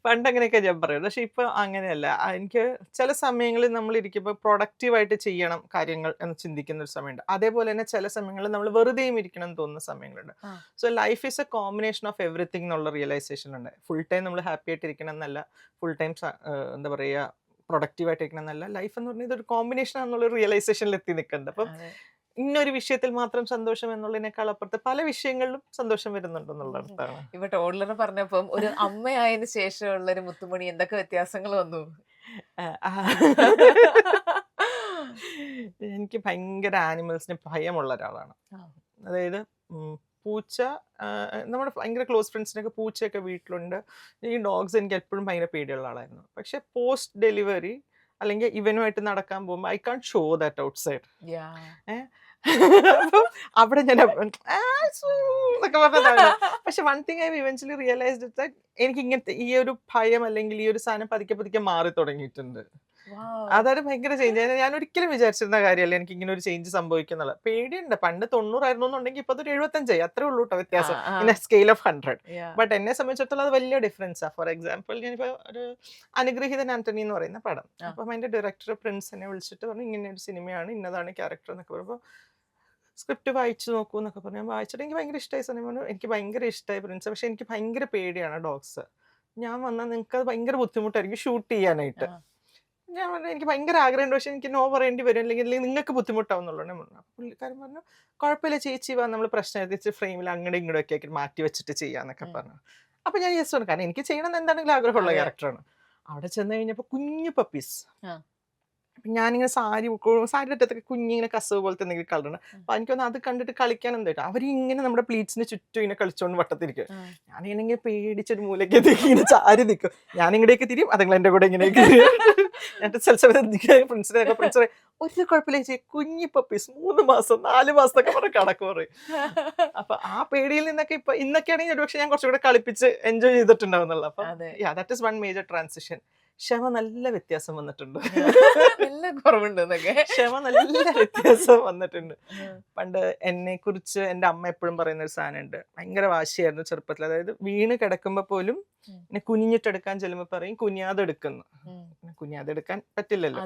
പണ്ട് അങ്ങനെയൊക്കെ ഞാൻ പറയുന്നത്. പക്ഷെ ഇപ്പൊ അങ്ങനെയല്ല. എനിക്ക് ചില സമയങ്ങളിൽ നമ്മൾ ഇരിക്കുമ്പോൾ പ്രൊഡക്റ്റീവായിട്ട് ചെയ്യണം കാര്യങ്ങൾ എന്ന് ചിന്തിക്കുന്ന ഒരു സമയമുണ്ട്. അതേപോലെ തന്നെ ചില സമയങ്ങളിൽ നമ്മൾ വെറുതെയും ഇരിക്കണം എന്ന് തോന്നുന്ന സമയങ്ങളുണ്ട്. So life is a combination of everything എന്നുള്ള റിയലൈസേഷൻ ഉണ്ട്. ഫുൾ ടൈം നമ്മൾ ഹാപ്പി ആയിട്ട് ഇരിക്കണം എന്നല്ല, ഫുൾ ടൈം എന്താ പറയുക പ്രൊഡക്റ്റീവായിട്ടിരിക്കണം എന്നല്ല, ലൈഫ് എന്ന് പറഞ്ഞാൽ ഇതൊരു കോമ്പിനേഷൻ ആണെന്നുള്ള റിയലൈസേഷനിൽ എത്തി നിൽക്കുന്നുണ്ട്. അപ്പം അതെ. ഇന്നൊരു വിഷയത്തിൽ മാത്രം സന്തോഷം എന്നുള്ളതിനേക്കാൾ അപ്പുറത്ത് പല വിഷയങ്ങളിലും സന്തോഷം വരുന്നുണ്ടെന്നുള്ള ഉം. അർത്ഥമാണ്. ഇപ്പൊ ടോഡ്ലർ പറഞ്ഞപ്പം ഒരു അമ്മയായതിനു ശേഷമുള്ള ഒരു മുത്തുമണി എന്തൊക്കെ വ്യത്യാസങ്ങൾ വന്നു? ആ, എനിക്ക് ഭയങ്കര ആനിമൽസിന് ഭയമുള്ള ഒരാളാണ്. ആ. അതായത് പൂച്ച, നമ്മുടെ ഭയങ്കര ക്ലോസ് ഫ്രണ്ട്സിനൊക്കെ പൂച്ചയൊക്കെ വീട്ടിലുണ്ട്. ഈ ഡോഗ്സ് എനിക്ക് എപ്പോഴും ഭയങ്കര പേടിയുള്ള ആളായിരുന്നു. പക്ഷെ പോസ്റ്റ് ഡെലിവറി അല്ലെങ്കിൽ ഇവനുമായിട്ട് നടക്കാൻ പോകുമ്പോൾ I can show that outside. Yeah. അപ്പം അവിടെ ഞാൻ എന്നൊക്കെ പറഞ്ഞതാണ്. പക്ഷെ one thing I eventually realised that എനിക്ക് ഇങ്ങനത്തെ ഈ ഒരു ഭയം അല്ലെങ്കിൽ ഈ ഒരു സാധനം പതുക്കെ പതുക്കെ മാറി തുടങ്ങിയിട്ടുണ്ട്. Wow. അതാണ് ഭയങ്കര ചേഞ്ച്. ഞാൻ ഒരിക്കലും വിചാരിച്ചിരുന്ന കാര്യമല്ല എനിക്ക് ഇങ്ങനെ ഒരു ചേഞ്ച് സംഭവിക്കുന്നുള്ള. പേടിയുണ്ട്. പണ്ട് 90 ആയിരുന്നു എന്നുണ്ടെങ്കിൽ ഇപ്പൊ അതൊരു 75 അത്രേ ഉള്ളൂ കേട്ടോ വ്യത്യാസം. In A scale of 100. Yeah. But എന്നെ സംബന്ധിച്ചിടത്തോളം അത് വലിയ ഡിഫറൻസാണ്. ഫോർ എക്സാമ്പിൾ ഞാനിപ്പോ ഒരു അനുഗ്രഹീതൻ ആന്റണി എന്ന് പറയുന്ന പടം, അപ്പം അതിന്റെ ഡയറക്ടർ പ്രിൻസ് എന്നെ വിളിച്ചിട്ട് പറഞ്ഞു ഇങ്ങനെ ഒരു സിനിമയാണ്, ഇന്നതാണ് ക്യാരക്ടർ എന്നൊക്കെ പറയുമ്പോൾ സ്ക്രിപ്റ്റ് വായിച്ചു നോക്കൂ എന്നൊക്കെ പറഞ്ഞു. ഞാൻ വായിച്ചിട്ട് എനിക്ക് ഭയങ്കര ഇഷ്ടമായി സിനിമ. എനിക്ക് ഭയങ്കര ഇഷ്ടമായി പ്രിൻസ്. പക്ഷെ എനിക്ക് ഭയങ്കര പേടിയാണ് ഡോഗ്സ്. ഞാൻ വന്നാൽ നിങ്ങൾക്ക് അത് ഭയങ്കര ബുദ്ധിമുട്ടായിരിക്കും ഷൂട്ട് ചെയ്യാനായിട്ട്. ഞാൻ പറഞ്ഞു എനിക്ക് ഭയങ്കര ആഗ്രഹമുണ്ട്, പക്ഷെ എനിക്ക് നോ പറയേണ്ടി വരും, അല്ലെങ്കിൽ നിങ്ങൾക്ക് ബുദ്ധിമുട്ടാവും എന്നുള്ളതാണ് പറഞ്ഞു. അപ്പോൾ പുള്ളിക്കാരൻ പറഞ്ഞു കുഴപ്പമില്ല ചേച്ചി വാ, നമ്മൾ പ്രശ്നം എത്തിച്ച് ഫ്രെയിമിൽ അങ്ങോട്ടും ഇങ്ങോട്ടും ഒക്കെ ആക്കി മാറ്റി വെച്ചിട്ട് ചെയ്യാന്നൊക്കെ പറഞ്ഞു. അപ്പോൾ ഞാൻ യെസ് പറഞ്ഞു, കാരണം എനിക്ക് ചെയ്യണമെന്ന് എന്താണെങ്കിലും ആഗ്രഹമുള്ള ക്യാരക്ടറാണ്. അവിടെ ചെന്ന് കഴിഞ്ഞപ്പോൾ കുഞ്ഞു പപ്പീസ്. ഞാനിങ്ങനെ സാരിയുടെ അറ്റത്തൊക്കെ കുഞ്ഞിങ്ങനെ കസവ് പോലത്തെ എന്തെങ്കിലും കളറുണ്ട്. അപ്പൊ എനിക്കൊന്ന് അത് കണ്ടിട്ട് കളിക്കാൻ എന്തായിട്ട് അവരിങ്ങനെ നമ്മുടെ പ്ലീറ്റ്സിന് ചുറ്റും ഇങ്ങനെ കളിച്ചോണ്ട് വട്ടത്തിരിക്കും. ഞാനിങ്ങനെ പേടിച്ചൊരു മൂലയ്ക്ക് ഇങ്ങനെ ചാരി നിൽക്കും. ഞാനിങ്ങടേക്ക് തിരിയും, അതുങ്ങൾ എന്റെ കൂടെ ഇങ്ങനെയൊക്കെ പ്രിൻസിനെ ഒരു കുഴപ്പമില്ല ചേച്ചി, കുഞ്ഞി പപ്പീസ് 3 മാസം 4 മാസത്തൊക്കെ പറഞ്ഞ കണക്ക് പറയും. അപ്പൊ ആ പേടിയിൽ നിന്നൊക്കെ ഇപ്പൊ ഇന്നൊക്കെയാണെങ്കിൽ ഒരുപക്ഷെ ഞാൻ കുറച്ചുകൂടെ കളിപ്പിച്ച് എൻജോയ് ചെയ്തിട്ടുണ്ടാവുന്നുള്ള. അപ്പൊ that is one major transition. ക്ഷമ നല്ല വ്യത്യാസം വന്നിട്ടുണ്ട്. ക്ഷമ നല്ല വ്യത്യാസം വന്നിട്ടുണ്ട്. പണ്ട് എന്നെ കുറിച്ച് എൻ്റെ അമ്മ എപ്പോഴും പറയുന്ന ഒരു സാധനമുണ്ട്, ഭയങ്കര വാശിയായിരുന്നു ചെറുപ്പത്തിൽ. അതായത് വീണ് കിടക്കുമ്പോ പോലും എന്നെ കുനിഞ്ഞിട്ടെടുക്കാൻ ചെല്ലുമ്പോ പറയും കുനിയാതെ എടുക്കുന്നു. കുനിയാതെ എടുക്കാൻ പറ്റില്ലല്ലോ.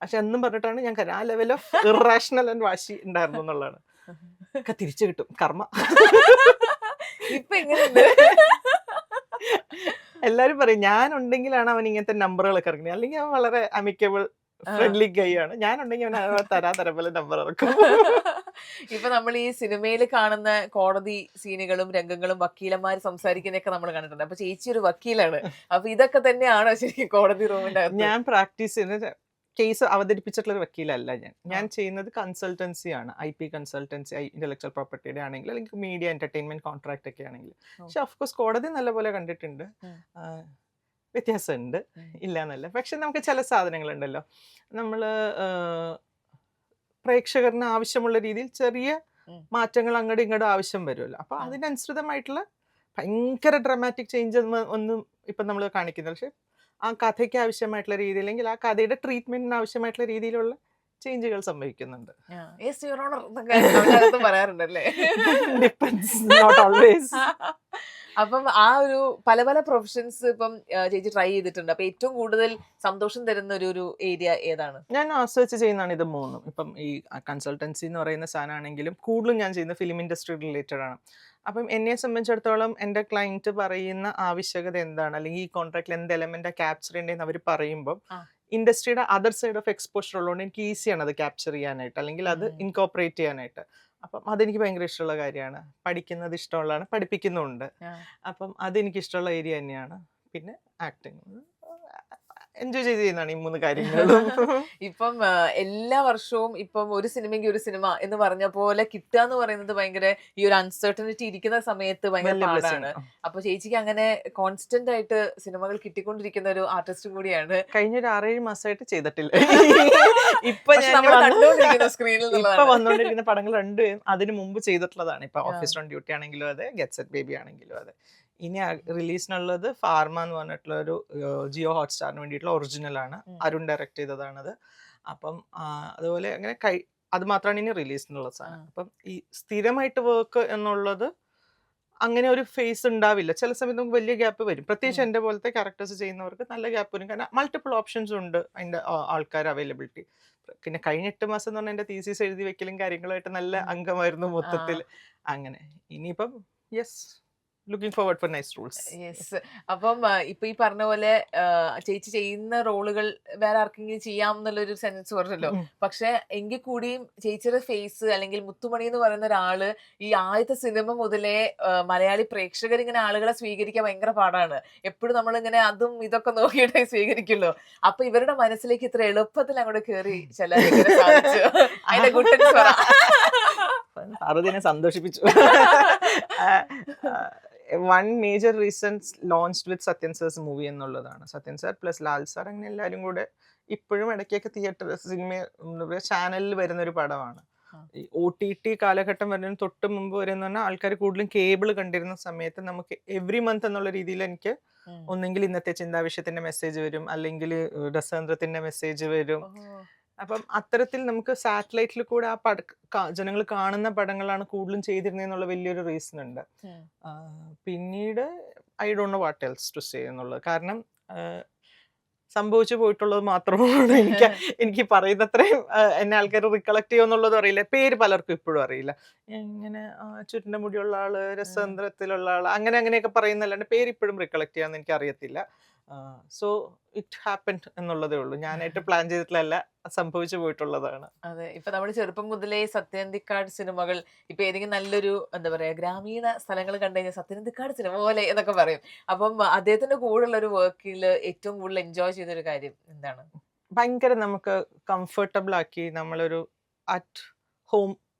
പക്ഷെ എന്നും പറഞ്ഞിട്ടാണ് ഞാൻ ആ ലെവൽ ഓഫ് ഇറാഷണൽ ആൻഡ് വാശി ഉണ്ടായിരുന്നു എന്നുള്ളതാണ്. ഒക്കെ തിരിച്ചു കിട്ടും കർമ്മ. ഇപ്പൊ എങ്ങനെയുണ്ട്? എല്ലാരും പറയും ഞാൻ ഉണ്ടെങ്കിലാണ് അവൻ ഇങ്ങനത്തെ നമ്പറുകളൊക്കെ ഇറങ്ങുന്നത്, അല്ലെങ്കിൽ അവൻ വളരെ അമിക്കബിൾ ഫ്രണ്ട്ലി ഗൈ ആണ്. ഞാൻ ഉണ്ടെങ്കിൽ അവൻ തരാ പോലെ നമ്പർ ഇറക്കും. ഇപ്പൊ നമ്മൾ ഈ സിനിമയിൽ കാണുന്ന കോടതി സീനുകളും രംഗങ്ങളും വക്കീലന്മാർ സംസാരിക്കുന്നതൊക്കെ നമ്മൾ കണ്ടിട്ടുണ്ട്. അപ്പൊ ചേച്ചി ഒരു വക്കീലാണ്. അപ്പൊ ഇതൊക്കെ തന്നെയാണോ ശരിക്കും കോടതി റൂമിന്റെ അകത്ത്? ഞാൻ പ്രാക്ടീസ് ചെയ്യുന്നത് കേസ് അവതരിപ്പിച്ചിട്ടുള്ള ഒരു വക്കീലല്ല. ഞാൻ ചെയ്യുന്നത് കൺസൾട്ടൻസി ആണ്. IP കൺസൾട്ടൻസി, ഇന്റലക്ച്വൽ പ്രോപ്പർട്ടിയുടെ ആണെങ്കിൽ, അല്ലെങ്കിൽ മീഡിയ എന്റർടൈൻമെന്റ് കോൺട്രാക്ട് ഒക്കെ ആണെങ്കിൽ. പക്ഷെ ഓഫ്കോഴ്സ് കോടതി നല്ലപോലെ കണ്ടിട്ടുണ്ട്. വ്യത്യാസമുണ്ട്, ഇല്ല എന്നല്ല. പക്ഷെ നമുക്ക് ചില സാധനങ്ങളുണ്ടല്ലോ, നമ്മൾ പ്രേക്ഷകറിന് ആവശ്യമുള്ള രീതിയിൽ ചെറിയ മാറ്റങ്ങൾ അങ്ങോട്ടും ഇങ്ങോട്ടും ആവശ്യം വരുമല്ലോ. അപ്പൊ അതിനനുസൃതമായിട്ടുള്ള ഭയങ്കര ഡ്രാമാറ്റിക് ചേഞ്ച് ഒന്നും ഇപ്പം നമ്മൾ കാണിക്കുന്നില്ല. പക്ഷെ ആ കഥയ്ക്ക് ആവശ്യമായിട്ടുള്ള രീതിയിൽ, അല്ലെങ്കിൽ ആ കഥയുടെ ട്രീറ്റ്മെന്റിന് ആവശ്യമായിട്ടുള്ള രീതിയിലുള്ള ചേഞ്ചുകൾ സംഭവിക്കുന്നുണ്ട്. പറയാറുണ്ടല്ലേ? Not always. അപ്പം ആ ഒരു പല പല പ്രൊഫഷൻസ് ഇപ്പം ചേച്ചി ട്രൈ ചെയ്തിട്ടുണ്ട്. അപ്പൊ ഏറ്റവും കൂടുതൽ സന്തോഷം തരുന്ന ഒരു ഏരിയ ഏതാണ്? ഞാൻ ആസ്വദിച്ച് ചെയ്യുന്നതാണ് ഇത് മൂന്നും. ഇപ്പം ഈ കൺസൾട്ടൻസി എന്ന് പറയുന്ന സാധനമാണെങ്കിലും കൂടുതലും ഞാൻ ചെയ്യുന്നത് ഫിലിം ഇൻഡസ്ട്രി റിലേറ്റഡ് ആണ്. അപ്പം എന്നെ സംബന്ധിച്ചിടത്തോളം എൻ്റെ ക്ലയൻറ്റ് പറയുന്ന ആവശ്യകത എന്താണ്, അല്ലെങ്കിൽ ഈ കോൺട്രാക്റ്റിൽ എന്ത് എലമെന്റാണ് ക്യാപ്ചർ ചെയ്യേണ്ടതെന്ന് അവർ പറയുമ്പോൾ ഇൻഡസ്ട്രിയുടെ അതർ സൈഡ് ഓഫ് എക്സ്പോഷർ ഉള്ളതുകൊണ്ട് എനിക്ക് ഈസിയാണ് അത് ക്യാപ്ചർ ചെയ്യാനായിട്ട്, അല്ലെങ്കിൽ അത് ഇൻകോപ്പറേറ്റ് ചെയ്യാനായിട്ട്. അപ്പം അതെനിക്ക് ഭയങ്കര ഇഷ്ടമുള്ള കാര്യമാണ്. പഠിക്കുന്നത് ഇഷ്ടമുള്ളതാണ്, പഠിപ്പിക്കുന്നുമുണ്ട്. അപ്പം അതെനിക്ക് ഇഷ്ടമുള്ള ഏരിയ തന്നെയാണ്. പിന്നെ ആക്ടിങ് എൻജോയ് ചെയ്ത് ചെയ്യുന്നതാണ് ഈ 3 കാര്യങ്ങളും. ഇപ്പം എല്ലാ വർഷവും ഇപ്പം ഒരു സിനിമയ്ക്ക് ഒരു സിനിമ എന്ന് പറഞ്ഞ പോലെ കിട്ടുക എന്ന് പറയുന്നത് ഭയങ്കര ഈ ഒരു അൺസർട്ടനിറ്റി ഇരിക്കുന്ന സമയത്ത് ഭയങ്കര പാടാണ്. അപ്പൊ ചേച്ചിക്ക് അങ്ങനെ കോൺസ്റ്റന്റ് ആയിട്ട് സിനിമകൾ കിട്ടിക്കൊണ്ടിരിക്കുന്ന ഒരു ആർട്ടിസ്റ്റ് കൂടിയാണ്. കഴിഞ്ഞ ഒരു 6-7 മാസമായിട്ട് ചെയ്തിട്ടില്ല. ഇപ്പൊ വന്നുകൊണ്ടിരിക്കുന്ന പടങ്ങൾ രണ്ടുപേരും അതിനു മുമ്പ് ചെയ്തിട്ടുള്ളതാണ്. ഇപ്പൊ ഓഫീസ് ഓൺ ഡ്യൂട്ടി ആണെങ്കിലും അതെ, ഗെറ്റ് സെറ്റ് ബേബി ആണെങ്കിലും അതെ. ഇനി റിലീസിനുള്ളത് ഫാർമ എന്ന് പറഞ്ഞിട്ടുള്ള ഒരു ജിയോ ഹോട്ട്സ്റ്റാറിന് വേണ്ടിയിട്ടുള്ള ഒറിജിനലാണ്. അരുൺ ഡയറക്ട് ചെയ്തതാണത്. അപ്പം അതുപോലെ അങ്ങനെ അത് മാത്രമാണ് ഇനി റിലീസിനുള്ള സാധനം. അപ്പം ഈ സ്ഥിരമായിട്ട് വർക്ക് എന്നുള്ളത് അങ്ങനെ ഒരു ഫേസ് ഉണ്ടാവില്ല. ചില സമയത്ത് നമുക്ക് വലിയ ഗ്യാപ്പ് വരും. പ്രത്യേകിച്ച് എൻ്റെ പോലത്തെ ക്യാരക്ടേഴ്സ് ചെയ്യുന്നവർക്ക് നല്ല ഗ്യാപ്പ് വരും. കാരണം മൾട്ടിപ്പിൾ ഓപ്ഷൻസ് ഉണ്ട് അതിൻ്റെ ആൾക്കാർ അവൈലബിലിറ്റി. പിന്നെ കഴിഞ്ഞ 8 മാസം എന്ന് പറഞ്ഞാൽ എൻ്റെ തീസിസ് എഴുതി വെക്കലും കാര്യങ്ങളുമായിട്ട് നല്ല അംഗമായിരുന്നു മൊത്തത്തിൽ. അങ്ങനെ ഇനിയിപ്പം yes looking forward for nice roles. Yes. അപ്പം ഇപ്പൊ ഈ പറഞ്ഞ പോലെ ചേച്ചി ചെയ്യുന്ന റോളുകൾ വേറെ ആർക്കെങ്കിലും ചെയ്യാം എന്നുള്ളൊരു സെൻസ് പറഞ്ഞല്ലോ. പക്ഷെ എങ്കിൽ കൂടിയും ചേച്ചിയുടെ ഫേസ് അല്ലെങ്കിൽ മുത്തുമണി എന്ന് പറയുന്ന ഒരാള് ഈ ആദ്യത്തെ സിനിമ മുതലേ മലയാളി പ്രേക്ഷകർ ഇങ്ങനെ ആളുകളെ സ്വീകരിക്കാൻ ഭയങ്കര പാടാണ്. എപ്പോഴും നമ്മളിങ്ങനെ അതും ഇതൊക്കെ നോക്കിയിട്ടേ സ്വീകരിക്കുള്ളൂ. അപ്പൊ ഇവരുടെ മനസ്സിലേക്ക് ഇത്ര എളുപ്പത്തിൽ അങ്ങോട്ട് കയറി ചെല്ലാൻ എങ്ങനെ സാധിച്ചു? അതിന്റെ ഗുട്ടൻസ് പറ. അറുതിനെ സന്തോഷിപ്പിച്ചു. വൺ മേജർ റീസൺസ് ലോഞ്ച്ഡ് വിത്ത് സത്യൻ സാർസ് മൂവി എന്നുള്ളതാണ്. Sathyan sir plus Lal sir അങ്ങനെ എല്ലാവരും കൂടെ ഇപ്പോഴും ഇടയ്ക്കൊക്കെ തിയേറ്റർ സിനിമ ചാനലിൽ വരുന്ന ഒരു പടമാണ്. ഈ OTT കാലഘട്ടം വരുന്നതിന് തൊട്ട് മുമ്പ് വരെ എന്ന് പറഞ്ഞാൽ ആൾക്കാർ കൂടുതലും കേബിൾ കണ്ടിരുന്ന സമയത്ത് നമുക്ക് എവറി മന്ത് എന്നുള്ള രീതിയിൽ എനിക്ക് ഒന്നെങ്കിൽ ഇന്നത്തെ ചിന്താവിഷയത്തിന്റെ മെസ്സേജ് വരും, അല്ലെങ്കിൽ രസതന്ത്രത്തിന്റെ മെസ്സേജ് വരും. അപ്പം അത്തരത്തിൽ നമുക്ക് സാറ്റലൈറ്റിൽ കൂടെ ആ ജനങ്ങൾ കാണുന്ന പടങ്ങളാണ് കൂടുതലും ചെയ്തിരുന്നതെന്നുള്ള വലിയൊരു റീസൺ ഉണ്ട്. പിന്നീട് I don't know what else to say എന്നുള്ളത്. കാരണം സംഭവിച്ചു പോയിട്ടുള്ളത് മാത്രമാണ് എനിക്ക് പറയുന്നത്രയും എന്നെ ആൾക്കാർ റിക്കളക്ട് ചെയ്യുമെന്നുള്ളത് അറിയില്ല. പേര് പലർക്കും ഇപ്പോഴും അറിയില്ല. ഇങ്ങനെ ചുരുണ്ട മുടിയുള്ള ആള്, രസതന്ത്രത്തിലുള്ള ആള്, അങ്ങനെയൊക്കെ പറയുന്നല്ലാണ്ട് പേര് ഇപ്പോഴും റിക്കളക്ട് ചെയ്യാന്ന് എനിക്ക് അറിയത്തില്ല. സോ ഇറ്റ് ഹാപ്പൻഡ് എന്നുള്ളതേ ഉള്ളൂ. ഞാനായിട്ട് പ്ലാൻ ചെയ്തിട്ടുള്ളതല്ല, സംഭവിച്ചു പോയിട്ടുള്ളതാണ്. അതെ. ഇപ്പൊ നമ്മൾ ചെറുപ്പം മുതലേ സത്യനന്ദിക്കാട് സിനിമകൾ ഇപ്പൊ ഏതെങ്കിലും നല്ലൊരു എന്താ പറയാ ഗ്രാമീണ സ്ഥലങ്ങൾ കണ്ടു കഴിഞ്ഞാൽ സത്യനന്ദിക്കാട് സിനിമ പോലെ എന്നൊക്കെ പറയും. അപ്പം അദ്ദേഹത്തിന്റെ കൂടെയുള്ള ഒരു വർക്കിൽ ഏറ്റവും കൂടുതൽ എൻജോയ് ചെയ്തൊരു കാര്യം എന്താണ്? ഭയങ്കര നമുക്ക് കംഫർട്ടബിൾ ആക്കി നമ്മളൊരു അറ്റ് ഹോം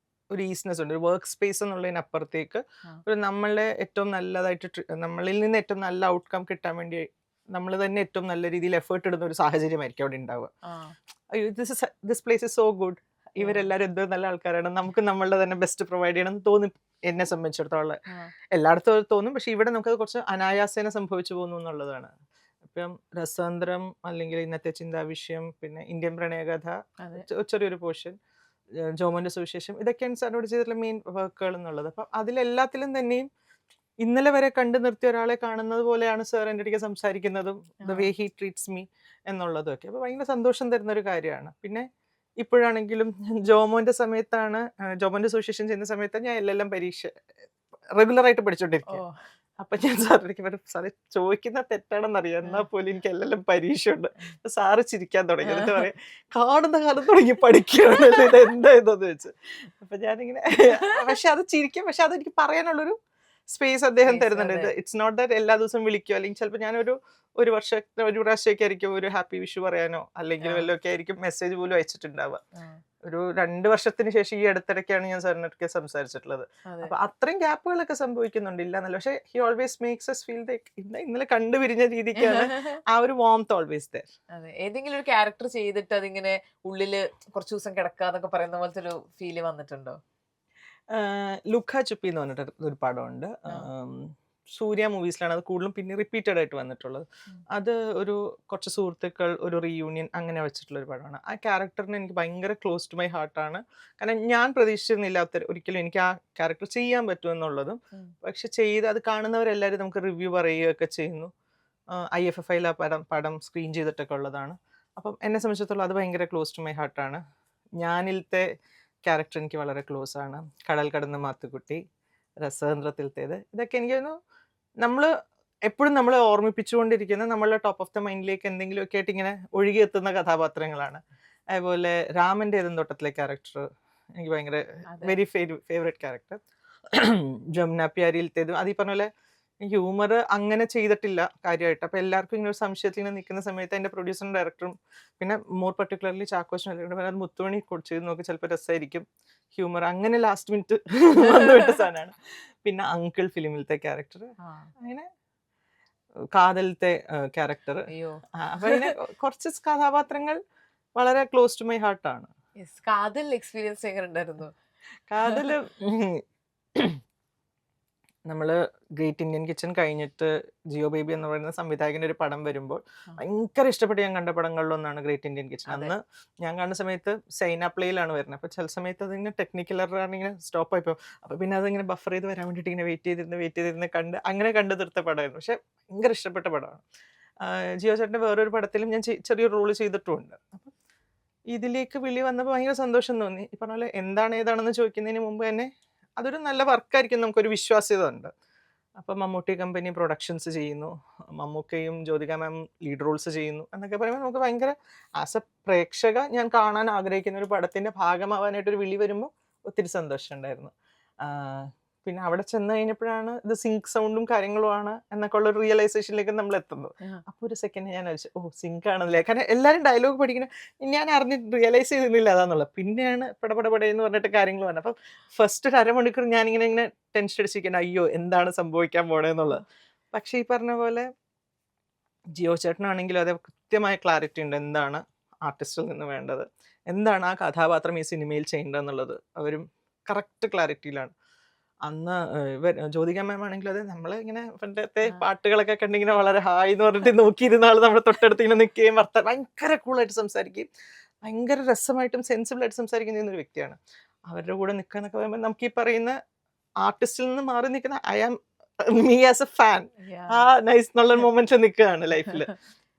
ഒരു ഈസ്നെസ് ഉണ്ട്. ഒരു വർക്ക് സ്പേസ് എന്നുള്ളതിനപ്പുറത്തേക്ക് ഒരു നമ്മളെ ഏറ്റവും നല്ലതായിട്ട് നമ്മളിൽ നിന്ന് ഏറ്റവും നല്ല ഔട്ട്കം കിട്ടാൻ വേണ്ടി നമ്മൾ തന്നെ ഏറ്റവും നല്ല രീതിയിൽ എഫേർട്ട് ഇടുന്ന ഒരു സാഹചര്യമായിരിക്കും അവിടെ ഉണ്ടാവുക. This place is so good, ഇവരെല്ലാവരും എന്തോ നല്ല ആൾക്കാരാണ്, നമുക്ക് നമ്മളുടെ തന്നെ ബെസ്റ്റ് പ്രൊവൈഡ് ചെയ്യണം എന്ന് തോന്നി. എന്നെ സംബന്ധിച്ചിടത്തോളം എല്ലായിടത്തും തോന്നും, പക്ഷെ ഇവിടെ നമുക്കത് കുറച്ച് അനായാസേന സംഭവിച്ചു പോകുന്നു എന്നുള്ളതാണ്. ഇപ്പം രസതന്ത്രം അല്ലെങ്കിൽ ഇന്നത്തെ ചിന്താവിഷയം, പിന്നെ ഇന്ത്യൻ പ്രണയകഥ, ചെറിയൊരു പോർഷൻ, ജോമോന്റെ സുവിശേഷം, ഇതൊക്കെയാണ് സാറിനോട് ചെയ്തിട്ടുള്ള മെയിൻ വർക്കുകൾ എന്നുള്ളത്. അപ്പം അതിലെല്ലാത്തിലും തന്നെയും ഇന്നലെ വരെ കണ്ടു നിർത്തിയ ഒരാളെ കാണുന്നത് പോലെയാണ് സാർ എൻ്റെ അടുത്ത് സംസാരിക്കുന്നതും the way he treats me എന്നുള്ളതും ഒക്കെ. അപ്പോൾ ഭയങ്കര സന്തോഷം തരുന്ന ഒരു കാര്യമാണ്. പിന്നെ ഇപ്പോഴാണെങ്കിലും ജോമോന്റെ സമയത്താണ്, ജോമോന്റെ സുവിശേഷം ചെയ്യുന്ന സമയത്താണ് ഞാൻ LLM പരീക്ഷ റെഗുലറായിട്ട് പഠിച്ചോണ്ടിരിക്കുക. അപ്പൊ ഞാൻ സാറിലേക്ക് പറയും, സാറ് ചോദിക്കുന്ന തെറ്റാണെന്നറിയാം, എന്നാൽ പോലും എനിക്ക് LLM പരീക്ഷ ഉണ്ട്. സാറ് ചിരിക്കാൻ തുടങ്ങി. എന്നിട്ട് പറയാം, കാണുന്ന കാലം തുടങ്ങി പഠിക്കുകയാണ്, ഇത് എന്താ ഇതെന്ന് വെച്ച്. അപ്പൊ ഞാനിങ്ങനെ പക്ഷെ അത് ചിരിക്കും, പക്ഷെ അതെനിക്ക് പറയാനുള്ളൊരു സ്പേസ് അദ്ദേഹം തരുന്നുണ്ട്. ഇറ്റ്സ് നോട്ട് ദാറ്റ് എല്ലാ ദിവസവും വിളിക്കുക, അല്ലെങ്കിൽ ചിലപ്പോൾ ഞാനൊരു ഒരു പ്രാവശ്യമൊക്കെ ആയിരിക്കും ഒരു ഹാപ്പി വിഷു പറയാനോ അല്ലെങ്കിൽ വല്ലതൊക്കെ ആയിരിക്കും മെസ്സേജ് പോലും അയച്ചിട്ടുണ്ടാവുക. ഒരു 2 വർഷത്തിന് ശേഷം ഈ അടുത്തിടയ്ക്കാണ് ഞാൻ സാറിനൊക്കെ സംസാരിച്ചിട്ടുള്ളത്. അപ്പൊ അത്രയും ഗ്യാപ്പുകളൊക്കെ സംഭവിക്കുന്നുണ്ട്, ഇല്ല എന്നല്ല. പക്ഷെ he always makes us feel ഇന്നലെ കണ്ടുപിരിഞ്ഞ രീതിക്കാണ് ആ ഒരു വാംത്ത് ഓൾവേസ് there. അതെ. ഏതെങ്കിലും ഒരു ക്യാരക്ടർ ചെയ്തിട്ട് അതിങ്ങനെ ഉള്ളില് കുറച്ചു ദിവസം കിടക്കാന്നൊക്കെ പറയുന്ന പോലത്തെ ഒരു ഫീല് വന്നിട്ടുണ്ടോ? ലുഖ ചുപ്പി എന്ന് പറഞ്ഞിട്ട് ഒരു പടമുണ്ട്, സൂര്യ മൂവീസിലാണ് അത് കൂടുതലും പിന്നെ റിപ്പീറ്റഡ് ആയിട്ട് വന്നിട്ടുള്ളത്. അത് ഒരു കുറച്ച് സുഹൃത്തുക്കൾ ഒരു റീയൂണിയൻ അങ്ങനെ വെച്ചിട്ടുള്ള ഒരു പടമാണ്. ആ ക്യാരക്ടറിന് എനിക്ക് ഭയങ്കര ക്ലോസ് ടു മൈ ഹാർട്ടാണ്. കാരണം ഞാൻ പ്രതീക്ഷിച്ചിരുന്നില്ല ഒരിക്കലും എനിക്ക് ആ ക്യാരക്ടർ ചെയ്യാൻ പറ്റുമെന്നുള്ളതും. പക്ഷെ അത് കാണുന്നവരെല്ലാവരും നമുക്ക് റിവ്യൂ പറയുകയൊക്കെ ചെയ്യുന്നു. IFFI പടം സ്ക്രീൻ ചെയ്തിട്ടൊക്കെ ഉള്ളതാണ്. അപ്പം എന്നെ സംബന്ധിച്ചിടത്തോളം അത് ഭയങ്കര ക്ലോസ് ടു മൈ ഹാർട്ടാണ്. ഞാനിലത്തെ ക്യാരക്ടർ എനിക്ക് വളരെ ക്ലോസ് ആണ്. കടൽ കടന്ന മാത്തുക്കുട്ടി, രസതന്ത്രത്തിലത്തേത്, ഇതൊക്കെ എനിക്ക് നമ്മൾ എപ്പോഴും നമ്മളെ ഓർമ്മിപ്പിച്ചുകൊണ്ടിരിക്കുന്ന നമ്മളുടെ ടോപ്പ് ഓഫ് ദ മൈൻഡിലേക്ക് എന്തെങ്കിലുമൊക്കെ ആയിട്ട് ഇങ്ങനെ ഒഴുകിയെത്തുന്ന കഥാപാത്രങ്ങളാണ്. അതുപോലെ രാമൻ്റെ ഏതെന്തോട്ടത്തിലെ ക്യാരക്ടർ എനിക്ക് ഭയങ്കര വെരി ഫേവറേറ്റ് ക്യാരക്ടർ. ജമുന പ്യാരിയിലത്തേതും അത് ഈ പറഞ്ഞ പോലെ ഹ്യൂമർ അങ്ങനെ ചെയ്തിട്ടില്ല കാര്യമായിട്ട്. അപ്പോൾ എല്ലാവർക്കും ഇങ്ങനെ ഒരു സംശയത്തിൽ ഇങ്ങനെ നിൽക്കുന്ന സമയത്ത് എൻ്റെ പ്രൊഡ്യൂസറും ഡയറക്ടറും പിന്നെ മോർ പർട്ടിക്കുലർലി ചാക്കോച്ചനും അത് മുത്തുമണി ചെയ്ത് നോക്കി ചിലപ്പോൾ രസമായിരിക്കും ഹ്യൂമർ, അങ്ങനെ ലാസ്റ്റ് മിനിറ്റ് വന്നുവിട്ട സാധനമാണ്. പിന്നെ അങ്കിൾ ഫിലിമിലത്തെ ക്യാരക്ടർ, അങ്ങനെ കാതലത്തെ ക്യാരക്ടർ, അപ്പൊ അങ്ങനെ കുറച്ച് കഥാപാത്രങ്ങൾ വളരെ ക്ലോസ് ടു മൈ ഹാർട്ടാണ്. കാതൽ എക്സ്പീരിയൻസ് എങ്ങനെ ഉണ്ടായിരുന്നു? കാതല് നമ്മള് ഗ്രേറ്റ് ഇന്ത്യൻ കിച്ചൺ കഴിഞ്ഞിട്ട് ജിയോ ബേബി എന്ന് പറയുന്ന സംവിധായകന്റെ ഒരു പടം വരുമ്പോൾ ഭയങ്കര ഇഷ്ടപ്പെട്ട് ഞാൻ കണ്ട പടങ്ങളിലൊന്നാണ് ഗ്രേറ്റ് ഇന്ത്യൻ കിച്ചൺ. അന്ന് ഞാൻ കാണുന്ന സമയത്ത് സൈന പ്ലേയിലാണ് വരുന്നത്. അപ്പൊ ചില സമയത്ത് അതിങ്ങനെ ടെക്നിക്കൽ എററാണ് ഇങ്ങനെ സ്റ്റോപ്പ് ആയിപ്പോ. അപ്പൊ പിന്നെ അതിങ്ങനെ ബഫർ ചെയ്ത് വരാൻ വേണ്ടിയിട്ട് ഇങ്ങനെ വെയിറ്റ് ചെയ്തിരുന്ന് അങ്ങനെ കണ്ടു തീർത്ത പടമായിരുന്നു. പക്ഷെ ഭയങ്കര ഇഷ്ടപ്പെട്ട പടമാണ്. ജിയോ ചേട്ടൻ്റെ വേറൊരു പടത്തിലും ഞാൻ ചെറിയൊരു റോള് ചെയ്തിട്ടുമുണ്ട്. അപ്പം ഇതിലേക്ക് വിളി വന്നപ്പോൾ ഭയങ്കര സന്തോഷം തോന്നി. ഈ പറഞ്ഞ പോലെ ഏതാണെന്ന് ചോദിക്കുന്നതിന് മുമ്പ് തന്നെ അതൊരു നല്ല വർക്കായിരിക്കും, നമുക്കൊരു വിശ്വാസ്യത ഉണ്ട്. അപ്പം മമ്മൂട്ടി കമ്പനി പ്രൊഡക്ഷൻസ് ചെയ്യുന്നു, മമ്മൂക്കയും ജ്യോതിക മാം ലീഡ് റോൾസ് ചെയ്യുന്നു എന്നൊക്കെ പറയുമ്പോൾ നമുക്ക് ഭയങ്കര ആസ് എ പ്രേക്ഷക ഞാൻ കാണാൻ ആഗ്രഹിക്കുന്ന ഒരു പടത്തിന്റെ ഭാഗമാവാനായിട്ടൊരു വിളി വരുമ്പോൾ ഒത്തിരി സന്തോഷമുണ്ടായിരുന്നു. പിന്നെ അവിടെ ചെന്ന് കഴിഞ്ഞപ്പോഴാണ് ഇത് സിങ്ക് സൗണ്ടും കാര്യങ്ങളുമാണ് എന്നൊക്കെ ഉള്ള ഒരു റിയലൈസേഷനിലേക്ക് നമ്മൾ എത്തുന്നത്. അപ്പോൾ ഒരു സെക്കൻഡ് ഞാൻ വിചാരിച്ചു, ഓ സിങ്ക് ആണല്ലേ, കാരണം എല്ലാവരും ഡയലോഗ് പഠിക്കണ ഞാൻ റിയലൈസ് ചെയ്തിരുന്നില്ല അതാന്നുള്ളത്. പിന്നെയാണ് പടപടപടയെന്ന് പറഞ്ഞിട്ട് കാര്യങ്ങൾ പറഞ്ഞത്. അപ്പം ഫസ്റ്റ് ഒരു അരമണിക്കൂർ ഞാനിങ്ങനെ ടെൻഷൻ അടിച്ചിരിക്കണം, അയ്യോ എന്താണ് സംഭവിക്കാൻ പോണേന്നുള്ളത്. പക്ഷെ ഈ പറഞ്ഞ പോലെ ജിയോ ചേട്ടനാണെങ്കിലും അതേ കൃത്യമായ ക്ലാരിറ്റി ഉണ്ട് എന്താണ് ആർട്ടിസ്റ്റിൽ നിന്ന് വേണ്ടത്, എന്താണ് ആ കഥാപാത്രം ഈ സിനിമയിൽ ചെയ്യേണ്ടതെന്നുള്ളത്. അവരും കറക്റ്റ് ക്ലാരിറ്റിയിലാണ്. അന്ന് ജ്യോതിക മാം ആണെങ്കിലും അതെ നമ്മൾ ഇങ്ങനെ പണ്ടത്തെ പാട്ടുകളൊക്കെ കണ്ടിങ്ങനെ വളരെ ഹായ് എന്ന് പറഞ്ഞിട്ട് നോക്കിയിരുന്ന ആൾ നമ്മുടെ തൊട്ടടുത്ത് ഇങ്ങനെ നിൽക്കുകയും ഭയങ്കര കൂളായിട്ട് സംസാരിക്കുകയും ഭയങ്കര രസമായിട്ടും സെൻസിബിൾ ആയിട്ട് സംസാരിക്കുന്ന ഒരു വ്യക്തിയാണ്. അവരുടെ കൂടെ നിൽക്കുക എന്നൊക്കെ പറയുമ്പോൾ നമുക്ക് ഈ പറയുന്ന ആർട്ടിസ്റ്റിൽ നിന്ന് മാറി നിൽക്കുന്ന I am me as a fan ആ നൈസ് എന്നുള്ള മൊമെന്റ് നിൽക്കുകയാണ് ലൈഫിൽ.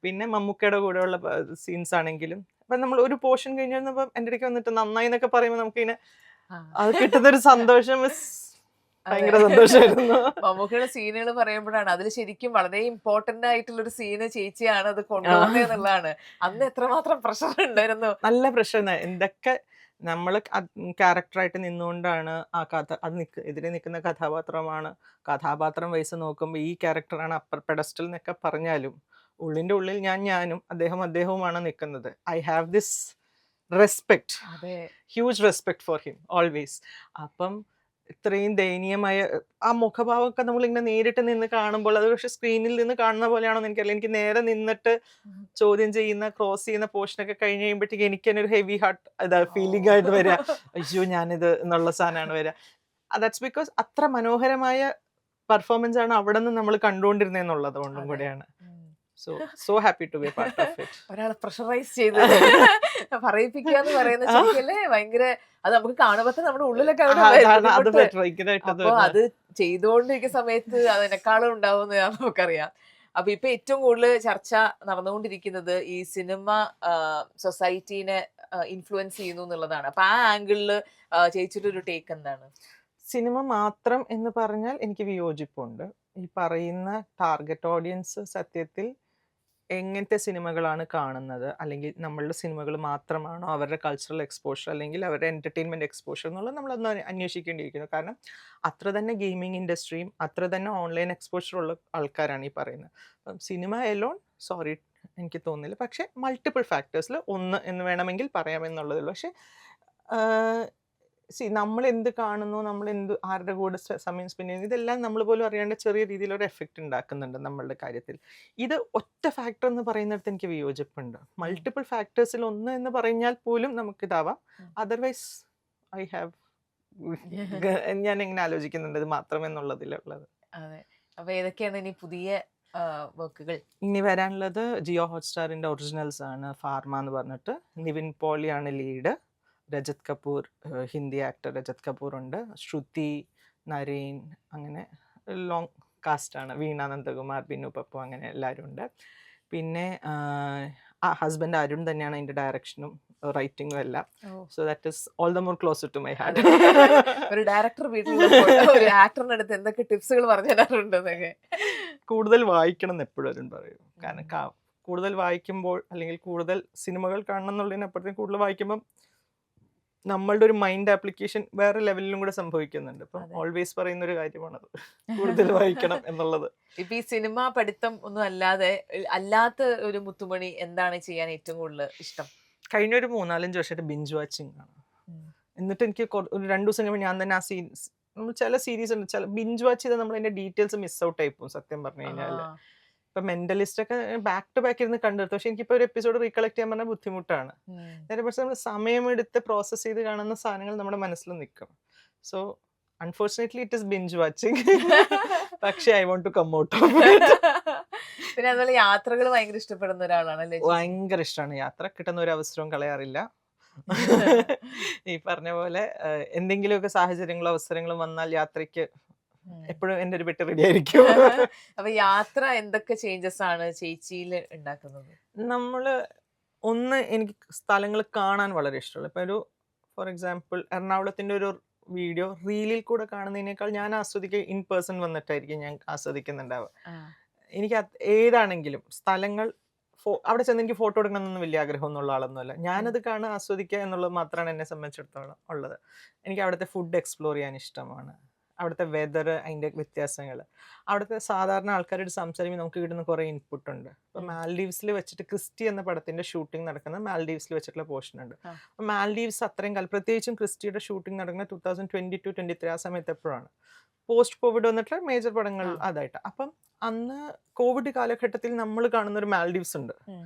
പിന്നെ മമ്മൂക്കയുടെ കൂടെയുള്ള സീൻസ് ആണെങ്കിലും അപ്പൊ നമ്മൾ ഒരു പോർഷൻ കഴിഞ്ഞ് വന്നപ്പോൾ എൻ്റെ ഇടയ്ക്ക് വന്നിട്ട് നന്നായി എന്നൊക്കെ പറയുമ്പോൾ നമുക്കിങ്ങനെ അത് കിട്ടുന്നൊരു സന്തോഷം ഭയങ്കര സന്തോഷമായിരുന്നു. മമ്മൂക്കയുടെ സീനുകൾ പറയുമ്പോഴാണ് അതിൽ ശരിക്കും വളരെ ഇമ്പോർട്ടന്റ് ആയിട്ടുള്ള ഒരു സീന് ചേച്ചിയാണ് അത് കൊണ്ടുപോകുന്നത് എന്നുള്ളതാണ്. അന്ന് എത്രമാത്രം പ്രഷർ ഉണ്ടായിരുന്നു. നല്ല പ്രഷർ. എന്തൊക്കെ നമ്മൾ ക്യാരക്ടറായിട്ട് നിന്നുകൊണ്ടാണ് ആ കഥ അത് എതിരെ നിൽക്കുന്ന കഥാപാത്രമാണ്, കഥാപാത്രം വയസ്സ് നോക്കുമ്പോൾ ഈ ക്യാരക്ടറാണ് അപ്പർ പെഡസ്റ്റൽ എന്നൊക്കെ പറഞ്ഞാലും ഉള്ളിൻ്റെ ഉള്ളിൽ ഞാനും അദ്ദേഹവുമാണ് നിൽക്കുന്നത്. I have this respect, huge respect for him always. അപ്പം ഇത്രയും ദയനീയമായ ആ മുഖഭാവമൊക്കെ നമ്മളിങ്ങനെ നേരിട്ട് നിന്ന് കാണുമ്പോൾ അത് പക്ഷെ സ്ക്രീനിൽ നിന്ന് കാണുന്ന പോലെയാണോ എനിക്കറിയില്ല. എനിക്ക് നേരെ നിന്നിട്ട് ചോദ്യം ചെയ്യുന്ന ക്രോസ് ചെയ്യുന്ന പോർഷനൊക്കെ കഴിഞ്ഞ് കഴിയുമ്പോഴത്തേക്ക് എനിക്ക് തന്നെ ഒരു ഹെവി ഹാർട്ട് ഫീലിംഗ് ആയിട്ട് വരിക, അയ്യോ ഞാനിത് എന്നുള്ള സാധനമാണ് വരിക. ദാറ്റ്സ് ബിക്കോസ് അത്ര മനോഹരമായ പെർഫോമൻസ് ആണ് അവിടെ നിന്ന് നമ്മൾ കണ്ടുകൊണ്ടിരുന്നതെന്നുള്ളത് കൊണ്ടും കൂടെയാണ്. So happy to be a part of it. ഒരാളെ പ്രഷറൈസ് ചെയ്ത് പറയിപ്പിക്കുക എന്ന് പറയുന്ന ശരിക്കല്ലേ ഭയങ്കര, അത് നമുക്ക് കാണുമ്പോ നമ്മുടെ ഉള്ളിലൊക്കെ അപ്പൊ അത് ചെയ്തുകൊണ്ടിരിക്കുന്ന സമയത്ത് അതിനേക്കാളും ഉണ്ടാവുമെന്ന് നമുക്കറിയാം. അപ്പൊ ഇപ്പൊ ഏറ്റവും കൂടുതൽ ചർച്ച നടന്നുകൊണ്ടിരിക്കുന്നത് ഈ സിനിമ സൊസൈറ്റീനെ ഇൻഫ്ലുവൻസ് ചെയ്യുന്നു എന്നുള്ളതാണ്. അപ്പൊ ആ ആംഗിളില് ചേച്ചിയുടെ ഒരു ടേക്ക് എന്താണ്? സിനിമ മാത്രം എന്ന് പറഞ്ഞാൽ എനിക്ക് വിയോജിപ്പുണ്ട്. ഈ പറയുന്ന ടാർഗറ്റ് ഓഡിയൻസ് സത്യത്തിൽ എങ്ങനത്തെ സിനിമകളാണ് കാണുന്നത്, അല്ലെങ്കിൽ നമ്മളുടെ സിനിമകൾ മാത്രമാണോ അവരുടെ കൾച്ചറൽ എക്സ്പോഷർ അല്ലെങ്കിൽ അവരുടെ എൻ്റർടൈൻമെൻറ്റ് എക്സ്പോഷർ എന്നുള്ളത് നമ്മളൊന്ന് അന്വേഷിക്കേണ്ടിയിരിക്കുന്നു. കാരണം അത്ര തന്നെ ഗെയിമിംഗ് ഇൻഡസ്ട്രിയും അത്ര തന്നെ ഓൺലൈൻ എക്സ്പോഷർ ഉള്ള ആൾക്കാരാണ് ഈ പറയുന്നത്. അപ്പം സിനിമ എലോൺ സോറി എനിക്ക് തോന്നുന്നില്ല, പക്ഷേ മൾട്ടിപ്പിൾ ഫാക്ടേഴ്സിൽ ഒന്ന് എന്ന് വേണമെങ്കിൽ പറയാമെന്നുള്ളതുള്ളൂ. പക്ഷേ നമ്മൾ എന്ത് കാണുന്നു, നമ്മൾ ആരുടെ കൂടെ സമയം സ്പെൻഡ് ചെയ്യുന്നു, ഇതെല്ലാം നമ്മൾ പോലും അറിയാണ്ട് ചെറിയ രീതിയിലൊരു എഫക്റ്റ് ഉണ്ടാക്കുന്നുണ്ട് നമ്മളുടെ കാര്യത്തിൽ. ഇത് ഒറ്റ ഫാക്ടർ എന്ന് പറയുന്നിടത്ത് എനിക്ക് വിയോജിപ്പുണ്ട്. മൾട്ടിപ്പിൾ ഫാക്ടേഴ്സിൽ ഒന്ന് എന്ന് പറഞ്ഞാൽ പോലും നമുക്കിതാവാം. അതർവൈസ് ഐ ഹാവ് ഞാൻ എങ്ങനെ ആലോചിക്കുന്നുണ്ട് ഇത് മാത്രം എന്നുള്ളതിലുള്ളത്. അതെ. അപ്പൊ ഏതൊക്കെയാണ് ഇനി പുതിയ വർക്കുകൾ ഇനി വരാനുള്ളത്? ജിയോ ഹോട്ട്സ്റ്റാറിന്റെ ഒറിജിനൽസ് ആണ്. ഫാർമ എന്ന് പറഞ്ഞിട്ട് നിവിൻ പോളിയാണ് ലീഡ്. രജത് കപൂർ, ഹിന്ദി ആക്ടർ രജത് കപൂർ ഉണ്ട്. ശ്രുതി, നരേൻ, അങ്ങനെ ലോങ് കാസ്റ്റാണ്. വീണ നന്ദകുമാർ, ബിനു പപ്പു, അങ്ങനെ എല്ലാവരും ഉണ്ട്. പിന്നെ ഹസ്ബൻഡ് അരുൺ തന്നെയാണ് അതിൻ്റെ ഡയറക്ഷനും റൈറ്റിങ്ങും എല്ലാം. So that is all the more closer to my heart. ഒരു ഡയറക്ടർ വീട്ടിൽ ഒരു ആക്ടറിന്റെ അടുത്ത് എന്തൊക്കെ ടിപ്സുകൾ പറഞ്ഞു തരാറുണ്ടെന്നൊക്കെ? കൂടുതൽ വായിക്കണം എന്ന് എപ്പോഴും അരുൺ പറയും. കാരണം കൂടുതൽ വായിക്കുമ്പോൾ അല്ലെങ്കിൽ കൂടുതൽ സിനിമകൾ കാണണം എന്നുള്ളതിനപ്പുറത്തേക്കും കൂടുതൽ വായിക്കുമ്പം നമ്മളുടെ ഒരു മൈൻഡ് ആപ്ലിക്കേഷൻ വേറെ ലെവലിലും കൂടെ സംഭവിക്കുന്നുണ്ട്. അപ്പം ഓൾവേസ് പറയുന്ന ഒരു കാര്യമാണത്, കൂടുതൽ വായിക്കണം എന്നുള്ളത്. ഇപ്പൊ ഈ സിനിമ പഠിത്തം ഒന്നും അല്ലാത്ത ഒരു മുത്തുമണി എന്താണ് ചെയ്യാൻ ഏറ്റവും കൂടുതൽ ഇഷ്ടം? കഴിഞ്ഞ ഒരു 3-4 വർഷമായിട്ട് ബിഞ്ച് വാച്ചിങ് ആണ്. എന്നിട്ട് എനിക്ക് ഒരു 2 ദിവസം കഴിയുമ്പോൾ ഞാൻ തന്നെ ആ സീൻസ്, നമ്മൾ ചില സീരീസ് ഉണ്ട്, ചില ബിഞ്ച് വാച്ച് ചെയ്താൽ നമ്മൾ അതിന്റെ ഡീറ്റെയിൽസ് മിസ് ഔട്ട് ആയി പോകും സത്യം പറഞ്ഞു കഴിഞ്ഞാൽ. ഇപ്പൊ മെന്റലിസ്റ്റ് ഒക്കെ ബാക്ക് ടു ബാക്ക് ഇരുന്ന് കണ്ടെടുത്തു, പക്ഷെ എനിക്കിപ്പോ ഒരു എപ്പിസോഡ് റീകളക്ട് ചെയ്യാൻ പറഞ്ഞാൽ ബുദ്ധിമുട്ടാണ്. നേരെ പക്ഷെ നമ്മൾ സമയമെടുത്ത് പ്രോസസ് ചെയ്ത് കാണുന്ന സാധനങ്ങൾ നമ്മുടെ മനസ്സിൽ നിൽക്കും. So unfortunately it is binge watching. പക്ഷെ I want to come out of it. പിന്നെ അതുപോലെ യാത്രകൾ ഭയങ്കര ഇഷ്ടപ്പെടുന്ന ഒരാളാണല്ലേ? ഭയങ്കര ഇഷ്ടമാണ് യാത്ര. കിട്ടുന്ന ഒരു അവസരവും കളയാറില്ല. ഈ പറഞ്ഞ പോലെ എന്തെങ്കിലുമൊക്കെ സാഹചര്യങ്ങളും അവസരങ്ങളും വന്നാൽ യാത്രയ്ക്ക് എപ്പോഴും എൻ്റെ ഒരു പെട്ട് റെഡി ആയിരിക്കും. അപ്പൊ യാത്ര എന്തൊക്കെ ചേഞ്ചസ് ആണ് ചേച്ചിയിൽ ഉണ്ടാക്കുന്നത്? എനിക്ക് സ്ഥലങ്ങൾ കാണാൻ വളരെ ഇഷ്ടമുള്ള, ഇപ്പൊ ഒരു ഫോർ എക്സാമ്പിൾ എറണാകുളത്തിന്റെ ഒരു വീഡിയോ റീലിൽ കൂടെ കാണുന്നതിനേക്കാൾ ഞാൻ ആസ്വദിക്കുക ഇൻ പേഴ്സൺ വന്നിട്ടായിരിക്കും ഞാൻ ആസ്വദിക്കുന്നുണ്ടാവുക. എനിക്ക് ഏതാണെങ്കിലും സ്ഥലങ്ങൾ അവിടെ ചെന്ന് എനിക്ക് ഫോട്ടോ എടുക്കണമെന്നൊന്നും വലിയ ആഗ്രഹമൊന്നുള്ള ആളൊന്നുമല്ല. ഞാനത് കാണുക ആസ്വദിക്കുക എന്നുള്ളത് മാത്രമാണ് എന്നെ സംബന്ധിച്ചിടത്തോളം ഉള്ളത്. എനിക്ക് അവിടുത്തെ ഫുഡ് എക്സ്പ്ലോർ ചെയ്യാൻ ഇഷ്ടമാണ്, അവിടുത്തെ വെതർ, അതിൻ്റെ വ്യത്യാസങ്ങൾ, അവിടുത്തെ സാധാരണ ആൾക്കാരോട് സംസാരിക്കുമ്പോൾ നമുക്ക് കിട്ടുന്ന കുറേ ഇൻപുട്ട് ഉണ്ട്. ഇപ്പം മാൽഡീവ്സിൽ വെച്ചിട്ട് ക്രിസ്റ്റി എന്ന പടത്തിന്റെ ഷൂട്ടിംഗ് നടക്കുന്ന മാൽഡീവ്സിൽ വെച്ചിട്ടുള്ള പോർഷൻ ഉണ്ട്. അപ്പം മാൽഡീവ്സ് അത്രയും കാലം, പ്രത്യേകിച്ചും ക്രിസ്റ്റിയുടെ ഷൂട്ടിംഗ് നടക്കുന്ന 2022-23 ആ സമയത്ത് എപ്പോഴാണ് പോസ്റ്റ് കോവിഡ് വന്നിട്ടുള്ള മേജർ പടങ്ങൾ അതായിട്ട്. അപ്പം അന്ന് കോവിഡ് കാലഘട്ടത്തിൽ നമ്മൾ കാണുന്ന ഒരു മാൽഡീവ്സ് ഉണ്ട്,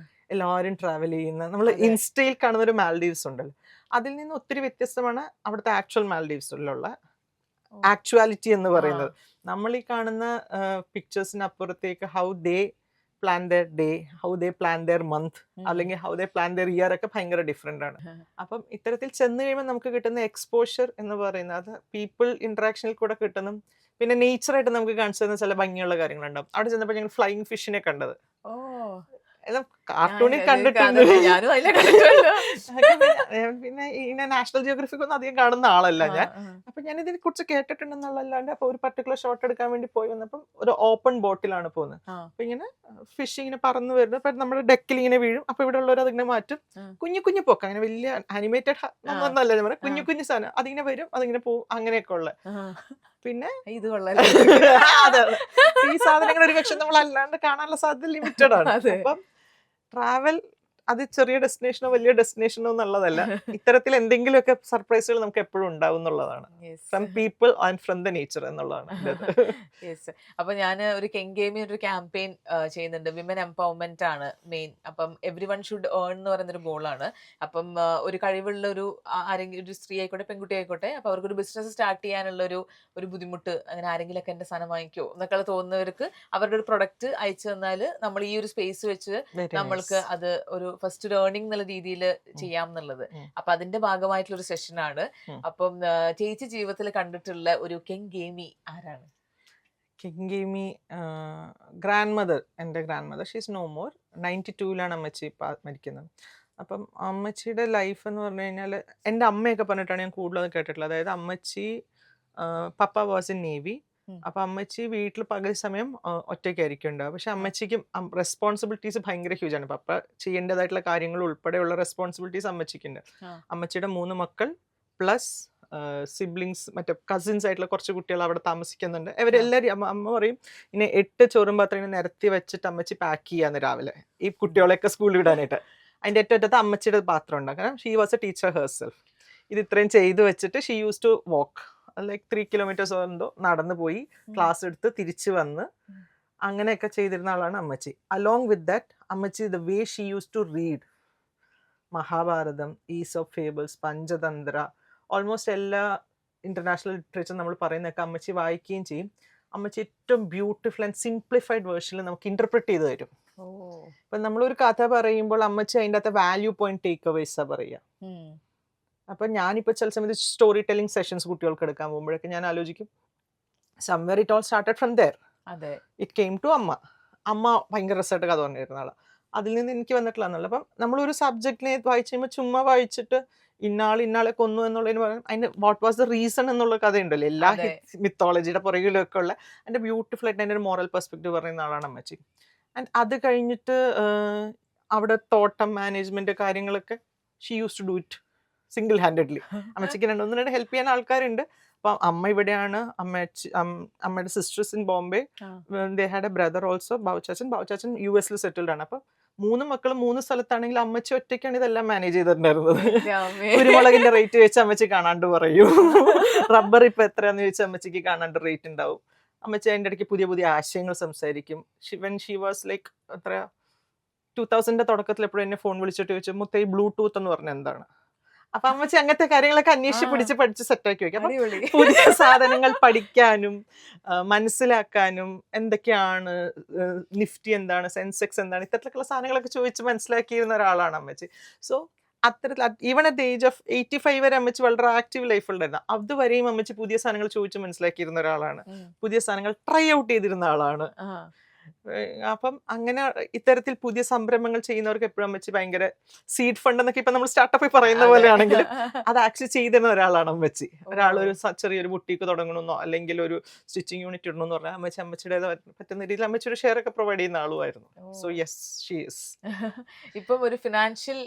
എല്ലാവരും ട്രാവൽ ചെയ്യുന്ന, നമ്മൾ ഇൻസ്റ്റയിൽ കാണുന്ന ഒരു മാൽഡീവ്സ് ഉണ്ടല്ലോ, അതിൽ നിന്ന് ഒത്തിരി വ്യത്യസ്തമാണ് അവിടുത്തെ ആക്ച്വൽ മാൽഡീവ്സിലുള്ള ആക്ച്വാലിറ്റി എന്ന് പറയുന്നത്. നമ്മൾ ഈ കാണുന്ന പിക്ചേഴ്സിനപ്പുറത്തേക്ക് how they plan their day, how they plan their month, അല്ലെങ്കിൽ how they plan their year ഒക്കെ ഭയങ്കര ഡിഫറെന്റ് ആണ്. അപ്പം ഇത്തരത്തിൽ ചെന്ന് കഴിയുമ്പോൾ നമുക്ക് കിട്ടുന്ന എക്സ്പോഷർ എന്ന് പറയുന്നത് അത് പീപ്പിൾ ഇന്ററാക്ഷനിൽ കൂടെ കിട്ടുന്നു. പിന്നെ നേച്ചറായിട്ട് നമുക്ക് കാണിച്ചു തരുന്ന ചില ഭംഗിയുള്ള കാര്യങ്ങളുണ്ടാവും. അവിടെ ചെന്നപ്പോൾ ഞങ്ങൾ ഫ്ലൈയിങ് ഫിഷിനെ കണ്ടത് കാർട്ടൂണിൽ കണ്ടിട്ടുണ്ട്. പിന്നെ ഇങ്ങനെ നാഷണൽ ജിയോഗ്രഫിക് ഒന്നും അധികം കാണുന്ന ആളല്ല ഞാൻ. അപ്പൊ ഞാൻ ഇതിനെ കുറിച്ച് കേട്ടിട്ടുണ്ടെന്നുള്ളല്ലാണ്ട് അപ്പൊ ഒരു പർട്ടിക്കുലർ ഷോട്ട് എടുക്കാൻ വേണ്ടി പോയി വന്നപ്പം ഒരു ഓപ്പൺ ബോട്ടിലാണ് പോകുന്നത്. അപ്പൊ ഇങ്ങനെ ഫിഷ് ഇങ്ങനെ പറന്ന് വരുന്നത്, അപ്പൊ നമ്മുടെ ഡെക്കിൽ ഇങ്ങനെ വീഴും. അപ്പൊ ഇവിടെ ഉള്ളവർ അതിങ്ങനെ മാറ്റും. കുഞ്ഞു കുഞ്ഞു പോക്ക്, അങ്ങനെ വലിയ ആനിമേറ്റഡ് ഒന്നല്ല ഞാൻ പറയാം, കുഞ്ഞു കുഞ്ഞു സാധനം അതിങ്ങനെ വരും, അതിങ്ങനെ പോകും, അങ്ങനെയൊക്കെ ഉള്ള. പിന്നെ ഇത് അതെ, ഈ സാധനങ്ങൾ ഒരു പക്ഷെ നമ്മൾ അല്ലാണ്ട് കാണാനുള്ള സാധ്യത ലിമിറ്റഡ് ആണ്. അപ്പം ട്രാവൽ അത് ചെറിയ ഡെസ്റ്റിനേഷനോ വലിയ ഡെസ്റ്റിനേഷനോ എന്നുള്ളതല്ല, ഇത്തരത്തിൽ എന്തെങ്കിലുമൊക്കെ സർപ്രൈസുകൾ നമുക്ക് എപ്പോഴും ഉണ്ടാവും എന്നുള്ളതാണ്. From people and from the nature എന്നുള്ളതാണ്. അപ്പൊ ഞാൻ ഒരു കെങ്കേമി ഒരു ക്യാമ്പയിൻ ചെയ്യുന്നുണ്ട്, വിമൻ എംപവർമെന്റ് ആണ് മെയിൻ. അപ്പം എവ്രി വൺ ഷുഡ് ഏൺ എന്ന് പറയുന്നൊരു ഗോളാണ്. അപ്പം ഒരു കഴിവുള്ള ഒരു ആരെങ്കിലും, ഒരു സ്ത്രീ ആയിക്കോട്ടെ പെൺകുട്ടി ആയിക്കോട്ടെ, അപ്പൊ അവർക്കൊരു ബിസിനസ് സ്റ്റാർട്ട് ചെയ്യാനുള്ള ഒരു ബുദ്ധിമുട്ട്, അങ്ങനെ ആരെങ്കിലും ഒക്കെ എന്റെ സാധനം വാങ്ങിക്കോ എന്നൊക്കെ തോന്നുന്നവർക്ക് അവരുടെ ഒരു പ്രൊഡക്റ്റ് അയച്ചു തന്നാൽ നമ്മൾ ഈ ഒരു സ്പേസ് വെച്ച് നമ്മൾക്ക് അത് ഒരു ഫസ്റ്റ് ഒരു ഏർണിംഗ് എന്നുള്ള രീതിയിൽ ചെയ്യാം എന്നുള്ളത്. അപ്പൊ അതിന്റെ ഭാഗമായിട്ടുള്ള ഒരു സെഷനാണ്. അപ്പം ചേച്ചി ജീവിതത്തിൽ കണ്ടിട്ടുള്ള ഒരു കെങ്കേമി ആരാണ്? കെങ്കേമി ഗ്രാൻഡ് മദർ, എൻ്റെ grandmother, she's no more. 92-ലാണ് അമ്മച്ചി മരിക്കുന്നത്. അപ്പം അമ്മച്ചിയുടെ ലൈഫ് എന്ന് പറഞ്ഞു കഴിഞ്ഞാൽ എൻ്റെ അമ്മയൊക്കെ പറഞ്ഞിട്ടാണ് ഞാൻ കൂടുതൽ കേട്ടിട്ടുള്ളത്. അതായത് അമ്മച്ചി പപ്പ വാസ് ഇൻ നേവി. അപ്പൊ അമ്മച്ചി വീട്ടിൽ പകൽ സമയം ഒറ്റയ്ക്കായിരിക്കും ഉണ്ടാവുക. പക്ഷെ അമ്മച്ചിക്ക് റെസ്പോൺസിബിലിറ്റീസ് ഭയങ്കര ഹ്യൂജ് ആണ്. പപ്പ ചെയ്യേണ്ടതായിട്ടുള്ള കാര്യങ്ങൾ ഉൾപ്പെടെയുള്ള റെസ്പോൺസിബിലിറ്റീസ് അമ്മച്ചിക്കുണ്ട്. അമ്മച്ചിയുടെ 3 മക്കൾ പ്ലസ് സിബ്ലിങ്സ്, മറ്റേ കസിൻസ് ആയിട്ടുള്ള കുറച്ച് കുട്ടികൾ അവിടെ താമസിക്കുന്നുണ്ട്. ഇവരെല്ലാവരും അമ്മ പറയും ഇങ്ങനെ 8 ചോറും പാത്രം നിരത്തി വെച്ചിട്ട് അമ്മച്ചി പാക്ക് ചെയ്യാന്ന് രാവിലെ ഈ കുട്ടികളെയൊക്കെ സ്കൂളിൽ വിടാനായിട്ട്. അതിൻ്റെ ഏറ്റവും അമ്മച്ചിയുടെ പാത്രം ഉണ്ടാകും. കാരണം she was a teacher herself. ഇത് ഇത്രയും ചെയ്ത് വെച്ചിട്ട് she use to walk like 3 kilometers എന്തോ നടന്നു പോയി ക്ലാസ് എടുത്ത് തിരിച്ചു വന്ന് അങ്ങനെയൊക്കെ ചെയ്തിരുന്ന ആളാണ് അമ്മച്ചി. അലോങ് വിത്ത് ദാറ്റ് അമ്മച്ചി the way she use to read Mahabharata, Aesop fables, Panchatantra, almost എല്ലാ ഇന്റർനാഷണൽ ലിറ്ററേച്ചർ നമ്മൾ പറയുന്നതൊക്കെ അമ്മച്ചി വായിക്കുകയും ചെയ്യും. അമ്മച്ചി ഏറ്റവും ബ്യൂട്ടിഫുൾ ആൻഡ് സിംപ്ലിഫൈഡ് വേർഷനിൽ നമുക്ക് ഇന്റർപ്രറ്റ് ചെയ്ത് തരും. ഇപ്പം നമ്മളൊരു കഥ പറയുമ്പോൾ അമ്മച്ചി അതിൻ്റെ അകത്ത് വാല്യൂ പോയിന്റ് ടേക്ക് അവേഴ്സാ പറയുക. അപ്പൊ ഞാനിപ്പോൾ ചില സമയത്ത് സ്റ്റോറി ടെല്ലിംഗ് സെഷൻസ് കുട്ടികൾക്ക് എടുക്കാൻ പോകുമ്പോഴൊക്കെ ഞാൻ ആലോചിക്കും somewhere it all started from there. It came to അമ്മ. അമ്മ ഭയങ്കര രസമായിട്ട് കഥ പറഞ്ഞിരുന്ന ആളാണ്. അതിൽ നിന്ന് എനിക്ക് വന്നിട്ടുള്ളതെന്നുള്ള. അപ്പം നമ്മളൊരു സബ്ജക്റ്റിനെ വായിച്ചു കഴിയുമ്പോൾ ചുമ്മാ വായിച്ചിട്ട് ഇന്നാളെ കൊന്നു എന്നുള്ളതിന് പറയാം അതിന്റെ വാട്ട് വാസ് ദ റീസൺ എന്നുള്ള കഥയുണ്ടല്ലോ, എല്ലാ മിത്തോളജിയുടെ പുറകിലൊക്കെ ഉള്ള അതിന്റെ ബ്യൂട്ടിഫുൾ ആയിട്ട് അതിന്റെ ഒരു മോറൽ പെർസ്പെക്റ്റീവ് പറയുന്ന ആളാണ് അമ്മച്ചി. ആൻഡ് അത് കഴിഞ്ഞിട്ട് അവിടെ തോട്ടം മാനേജ്മെന്റ് കാര്യങ്ങളൊക്കെ she use to do it single handedly. അമ്മച്ചിക്ക് 2 ഹെൽപ്പ് ചെയ്യാൻ ആൾക്കാരുണ്ട്. അപ്പം അമ്മ ഇവിടെയാണ്, അമ്മയുടെ sisters in Bombay, they had a brother also, ബാവുച്ചാച്ചൻ US സെറ്റിൽഡ് ആണ്. അപ്പം 3 മക്കളും 3 സ്ഥലത്താണെങ്കിൽ അമ്മച്ചി ഒറ്റയ്ക്കാണ് ഇതെല്ലാം മാനേജ് ചെയ്തിട്ടുണ്ടായിരുന്നത്. കുരുമുളകിന്റെ റേറ്റ് വെച്ച് അമ്മച്ചി കാണാണ്ട് പറയൂ, റബ്ബർ ഇപ്പൊ എത്രയാന്ന് ചോദിച്ചാൽ അമ്മച്ചിക്ക് കാണാണ്ട് റേറ്റ് ഉണ്ടാവും. അമ്മച്ചി അതിൻ്റെ ഇടയ്ക്ക് പുതിയ പുതിയ ആശയങ്ങൾ സംസാരിക്കും. വെൻ ഷീ വാസ് ലൈക്ക് എത്രയാ 2000 തുടക്കത്തിൽ എപ്പോഴും എന്നെ ഫോൺ വിളിച്ചിട്ട് ചോദിച്ചു മുത്തേ ബ്ലൂടൂത്ത് എന്ന് പറഞ്ഞാൽ എന്താണ്. അപ്പൊ അമ്മച്ചി അങ്ങനത്തെ കാര്യങ്ങളൊക്കെ അന്വേഷിച്ച് പഠിച്ച് സെറ്റാക്കി വെക്കും. അപ്പൊ പുതിയ സാധനങ്ങൾ പഠിക്കാനും മനസ്സിലാക്കാനും എന്തൊക്കെയാണ് നിഫ്റ്റി എന്താണ്, സെൻസെക്സ് എന്താണ്, ഇത്തരത്തിലുള്ള സാധനങ്ങളൊക്കെ ചോദിച്ച് മനസ്സിലാക്കിയിരുന്ന ഒരാളാണ് അമ്മച്ചി. സോ അത്തരത്തിൽ even at the age of 85 വരെ അമ്മച്ചി വളരെ ആക്റ്റീവ് ലൈഫ് ഉണ്ടായിരുന്നു. അതുവരെയും അമ്മച്ചി പുതിയ സാധനങ്ങൾ ചോദിച്ച് മനസ്സിലാക്കിയിരുന്ന ഒരാളാണ്. പുതിയ സാധനങ്ങൾ ട്രൈ ഔട്ട് ചെയ്തിരുന്ന ആളാണ്. അപ്പം അങ്ങനെ ഇത്തരത്തിൽ പുതിയ സംരംഭങ്ങൾ ചെയ്യുന്നവർക്ക് എപ്പോഴും അമ്മച്ചി ഭയങ്കര സീഡ് ഫണ്ട് എന്നൊക്കെ ഇപ്പൊ നമ്മൾ സ്റ്റാർട്ടപ്പിൽ പറയുന്ന അതെ. പോലെയാണെങ്കിലും അത് ആക്ച്വലി ചെയ്തിരുന്ന ഒരാളാണ് അമ്മച്ചി. ഒരാൾ ഓ. ഒരു ചെറിയൊരു ബുട്ടീക്ക് തുടങ്ങണമെന്നോ അല്ലെങ്കിൽ ഒരു സ്റ്റിച്ചിങ് യൂണിറ്റ് ഇടണമെന്ന് പറഞ്ഞാൽ അമ്മച്ചി അമ്മച്ചിയുടെ പറ്റുന്ന രീതിയിൽ അമ്മച്ചി ഒരു ഷെയർ ഒക്കെ പ്രൊവൈഡ് ചെയ്യുന്ന ആളുമായിരുന്നു. So oh. Yes she is. ഇപ്പം ഒരു ഫിനാൻഷ്യൽ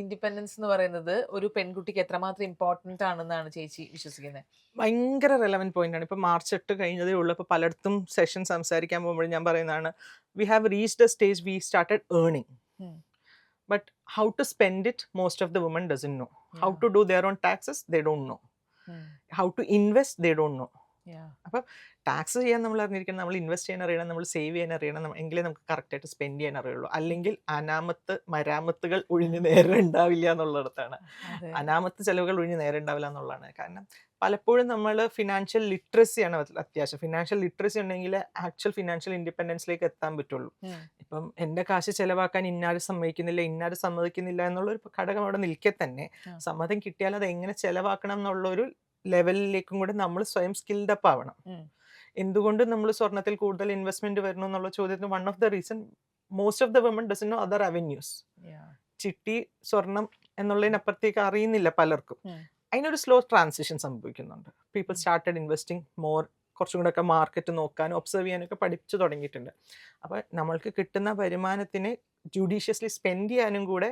ഇൻഡിപെൻഡൻസ് എന്ന് പറയുന്നത് ഒരു പെൺകുട്ടിക്ക് എത്രമാത്രം ഇമ്പോർട്ടന്റ് ആണെന്നാണ് ചേച്ചി വിശ്വസിക്കുന്നത്? ഭയങ്കര റെലവൻറ്റ് പോയിന്റ് ആണ്. ഇപ്പൊ മാർച്ച് 8 കഴിഞ്ഞതേ ഉള്ളൂ. ഇപ്പൊ പലയിടത്തും സെഷൻ സംസാരിക്കാൻ പോകുമ്പോഴും ഞാൻ പറയുന്നതാണ്, we have reached A stage we started earning. But how to spend it, most of the women doesn't know. How to do their own taxes, they don't know. How to invest, they don't know. അപ്പം ടാക്സ് ചെയ്യാൻ നമ്മൾ അറിഞ്ഞിരിക്കണം, നമ്മൾ ഇൻവെസ്റ്റ് ചെയ്യാൻ അറിയണം, നമ്മൾ സേവ് ചെയ്യാൻ അറിയണം, എങ്കിലേ നമുക്ക് കറക്റ്റായിട്ട് സ്പെൻഡ് ചെയ്യാൻ അറിയുള്ളൂ. അല്ലെങ്കിൽ മരാമത്തുകൾ ഒഴിഞ്ഞ് നേരെ ഉണ്ടാവില്ല എന്നുള്ളിടത്താണ്. അനാമത്ത് ചെലവുകൾ ഒഴിഞ്ഞ് നേരെ ഉണ്ടാവില്ല എന്നുള്ളതാണ്. കാരണം പലപ്പോഴും നമ്മൾ ഫിനാൻഷ്യൽ ലിറ്ററസിയാണ് അത്യാവശ്യം. ഫിനാൻഷ്യൽ ലിറ്ററസി ഉണ്ടെങ്കിൽ ആക്ച്വൽ ഫിനാൻഷ്യൽ ഇൻഡിപെൻഡൻസിലേക്ക് എത്താൻ പറ്റുള്ളൂ. ഇപ്പം എൻ്റെ കാശ് ചെലവാക്കാൻ ഇന്നാരും സമ്മതിക്കുന്നില്ല എന്നുള്ളൊരു ഘടകം അവിടെ നിൽക്കെ തന്നെ സമ്മതം കിട്ടിയാൽ അത് എങ്ങനെ ചെലവാക്കണം എന്നുള്ളൊരു ലെവലിലേക്കും കൂടെ നമ്മൾ സ്വയം സ്കിൽഡ് അപ്പ് ആവണം. എന്തുകൊണ്ട് നമ്മൾ സ്വർണ്ണത്തിൽ കൂടുതൽ ഇൻവെസ്റ്റ്മെന്റ് വരണം എന്നുള്ള ചോദ്യത്തിന് one of the reason most of the women doesn't know other avenues. ചിട്ടി, സ്വർണം എന്നുള്ളതിനപ്പുറത്തേക്ക് അറിയുന്നില്ല പലർക്കും. അതിനൊരു സ്ലോ ട്രാൻസിഷൻ സംഭവിക്കുന്നുണ്ട്. പീപ്പിൾ സ്റ്റാർട്ടഡ് ഇൻവെസ്റ്റിംഗ് മോർ, കുറച്ചും കൂടെ ഒക്കെ മാർക്കറ്റ് നോക്കാനും ഒബ്സർവ് ചെയ്യാനൊക്കെ പഠിച്ചു തുടങ്ങിയിട്ടുണ്ട്. അപ്പോൾ നമ്മൾക്ക് കിട്ടുന്ന വരുമാനത്തിന് ജുഡീഷ്യസ്ലി സ്പെൻഡ് ചെയ്യാനും കൂടെ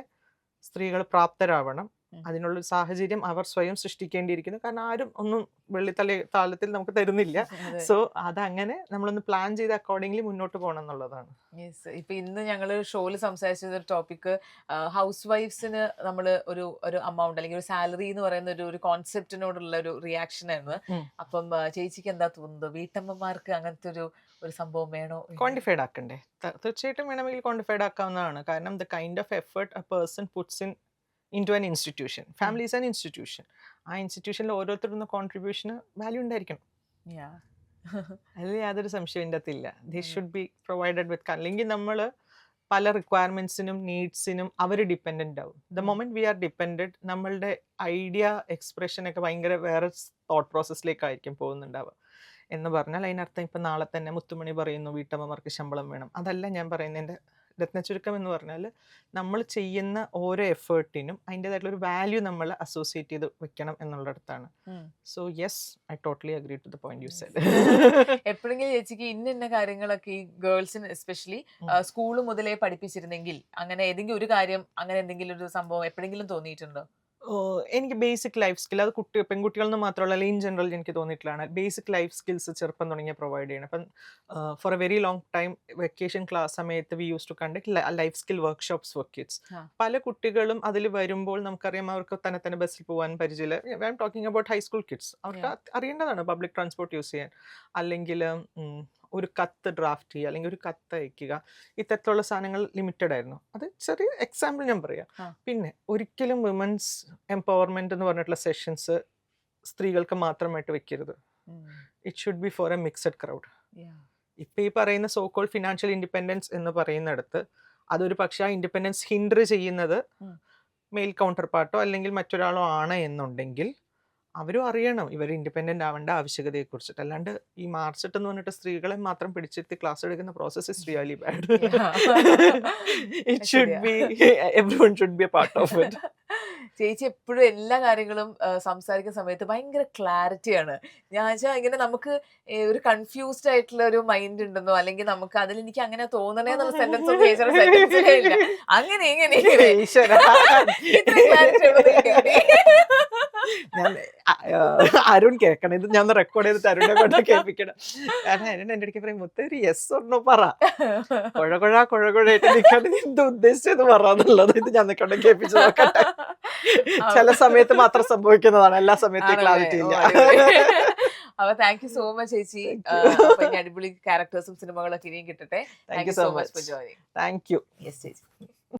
സ്ത്രീകൾ പ്രാപ്തരാവണം. അതിനുള്ളൊരു സാഹചര്യം അവർ സ്വയം സൃഷ്ടിക്കേണ്ടിയിരിക്കുന്നു. കാരണം ആരും ഒന്നും താളത്തിൽ നമുക്ക് തരുന്നില്ല. സോ അതങ്ങനെ നമ്മളൊന്ന് പ്ലാൻ ചെയ്ത് അക്കോർഡിംഗ്ലി മുന്നോട്ട് പോകണം എന്നുള്ളതാണ്. ഇപ്പൊ ഇന്ന് ഞങ്ങൾ ഷോയിൽ സംസാരിച്ച ടോപ്പിക് ഹൗസ് വൈഫ്സിന് നമ്മൾ ഒരു അമൗണ്ട് അല്ലെങ്കിൽ ഒരു സാലറി എന്ന് പറയുന്ന ഒരു കോൺസെപ്റ്റിനോടുള്ള ഒരു റിയാക്ഷൻ ആയിരുന്നു. അപ്പം ചേച്ചിക്ക് എന്താ തോന്നുന്നത്, വീട്ടമ്മമാർക്ക് അങ്ങനത്തെ ഒരു സംഭവം വേണോ? ക്വാണ്ടിഫൈഡ് ആക്കണ്ടേ? തീർച്ചയായിട്ടും വേണമെങ്കിൽ ക്വാണ്ടിഫൈഡ് ആക്കാവുന്നതാണ്. കാരണം the kind of effort A person puts in into an institution. Family is an institution. ആ ഇൻസ്റ്റിറ്റ്യൂഷനിൽ ഓരോരുത്തരുടെ കോൺട്രിബ്യൂഷന് വാല്യൂ ഉണ്ടായിരിക്കണം. അതിൽ യാതൊരു സംശയം അകത്തില്ല. They should be provided with. അല്ലെങ്കിൽ നമ്മൾ പല റിക്വയർമെന്റ്സിനും നീഡ്സിനും അവർ ഡിപ്പെൻഡൻ്റ് ആവും. The moment we are depended, നമ്മളുടെ ഐഡിയ എക്സ്പ്രഷനൊക്കെ ഭയങ്കര വേറെ തോട്ട് പ്രോസസ്സിലേക്കായിരിക്കും പോകുന്നുണ്ടാവുക. എന്ന് പറഞ്ഞാൽ അതിനർത്ഥം ഇപ്പം നാളെ തന്നെ മുത്തുമണി പറയുന്നു വീട്ടമ്മമാർക്ക് ശമ്പളം വേണം. അതല്ല ഞാൻ പറയുന്നതിൻ്റെ രത്നച്ചുരുക്കം എന്ന് പറഞ്ഞാൽ നമ്മൾ ചെയ്യുന്ന ഓരോ എഫേർട്ടിനും അതിൻ്റെതായിട്ടുള്ള ഒരു വാല്യൂ നമ്മൾ അസോസിയേറ്റ് ചെയ്ത് വെക്കണം എന്നുള്ളിടത്താണ്. So yes, I totally agree to the point you said. എപ്പോഴെങ്കിലും ചേച്ചിക്ക് ഇന്ന കാര്യങ്ങളൊക്കെ ഈ ഗേൾസിന് എസ്പെഷ്യലി സ്കൂൾ മുതലേ പഠിപ്പിച്ചിരുന്നെങ്കിൽ അങ്ങനെ ഏതെങ്കിലും ഒരു കാര്യം, അങ്ങനെ എന്തെങ്കിലും ഒരു സംഭവം എപ്പോഴെങ്കിലും തോന്നിയിട്ടുണ്ടോ? എനിക്ക് ബേസിക് ലൈഫ് സ്കിൽ, അത് പെൺകുട്ടികളെന്ന് മാത്രമല്ല ഇൻ ജനറൽ എനിക്ക് തോന്നിയിട്ടുള്ളതാണ്. ബേസിക് ലൈഫ് സ്കിൽസ് ചെറുപ്പം തുടങ്ങിയ പ്രൊവൈഡ് ചെയ്യണം. അപ്പം for a very long time vacation class സമയത്ത് we used to conduct life skill workshops for kids. പല കുട്ടികളും അതിൽ വരുമ്പോൾ നമുക്കറിയാം അവർക്ക് തന്നെ ബസ്സിൽ പോകാൻ പരിചയമില്ല. I am talking about high school kids. അവർക്ക് അറിയേണ്ടതാണ് പബ്ലിക് ട്രാൻസ്പോർട്ട് യൂസ് ചെയ്യാൻ, അല്ലെങ്കിൽ ഒരു കത്ത് ഡ്രാഫ്റ്റ് ചെയ്യുക, അല്ലെങ്കിൽ ഒരു കത്ത് അയക്കുക. ഇത്തരത്തിലുള്ള സാധനങ്ങൾ ലിമിറ്റഡ് ആയിരുന്നു. അത് ചെറിയ എക്സാമ്പിൾ ഞാൻ പറയാം. പിന്നെ ഒരിക്കലും വിമൻസ് എംപവർമെന്റ് എന്ന് പറഞ്ഞിട്ടുള്ള സെഷൻസ് സ്ത്രീകൾക്ക് മാത്രമായിട്ട് വെക്കരുത്. It should be for a mixed crowd. ഇപ്പം ഈ പറയുന്ന സോ കോൾഡ് ഫിനാൻഷ്യൽ ഇൻഡിപെൻഡൻസ് എന്ന് പറയുന്നിടത്ത് അതൊരു പക്ഷേ ആ ഇൻഡിപെൻഡൻസ് ഹിൻഡർ ചെയ്യുന്നത് മെയിൽ കൗണ്ടർ പാർട്ടോ അല്ലെങ്കിൽ മറ്റൊരാളോ ആണ് എന്നുണ്ടെങ്കിൽ അവരും അറിയണം ഇവർ ഇൻഡിപെൻഡൻ്റ് ആവേണ്ട ആവശ്യകതയെക്കുറിച്ചിട്ട്. അല്ലാണ്ട് ഈ മാർച്ച് 8 എന്ന് പറഞ്ഞിട്ട് സ്ത്രീകളെ മാത്രം പിടിച്ചിരുത്തി ക്ലാസ് എടുക്കുന്ന process is really bad. It should B everyone should be A part of it. ചേച്ചി എപ്പോഴും എല്ലാ കാര്യങ്ങളും സംസാരിക്കുന്ന സമയത്ത് ഭയങ്കര ക്ലാരിറ്റിയാണ്. ഞാൻ വെച്ചാൽ ഇങ്ങനെ നമുക്ക് ഒരു കൺഫ്യൂസ്ഡ് ആയിട്ടുള്ള ഒരു മൈൻഡ് ഉണ്ടെന്നോ, അല്ലെങ്കിൽ നമുക്ക് അതിൽ എനിക്ക് അങ്ങനെ തോന്നണേ എന്നുള്ള സെന്റൻസ് ഒന്നും ചേച്ചിയുടെ സെന്റൻസിലേ ഇല്ല. അങ്ങനെ ഇങ്ങനെ ഇത്ര ക്ലാരിറ്റി ഞാൻ അരുൺ കേൾക്കണം, ഇത് ഞാൻ റെക്കോർഡ് ചെയ്തിട്ട് അരുണിനെ കൊണ്ട് കേൾപ്പിക്കണം. കാരണം അരുൺ എൻ്റെ അടുത്ത് പറയും മുത്തൊരു യെസ് ഒന്നോ പറ, കുഴകുഴായിട്ട് നിൽക്കാണ്ട് എന്ത് ഉദ്ദേശിച്ചത് പറയാന്നുള്ളത്. ഇത് ഞാൻ കൊണ്ട് കേൾപ്പിച്ച് നോക്കട്ടെ. ചില സമയത്ത് മാത്രം സംഭവിക്കുന്നതാണ്, എല്ലാ സമയത്തും ക്ലാരിറ്റി ഇല്ല. അപ്പൊ താങ്ക് യു സോ മച്ച് ചേച്ചി. അടിപൊളി ക്യാരക്ടേഴ്സും സിനിമകളൊക്കെ ഇനിയും കിട്ടട്ടെ. Thank you so much. For joining. Thank you. Yes ചേച്ചി.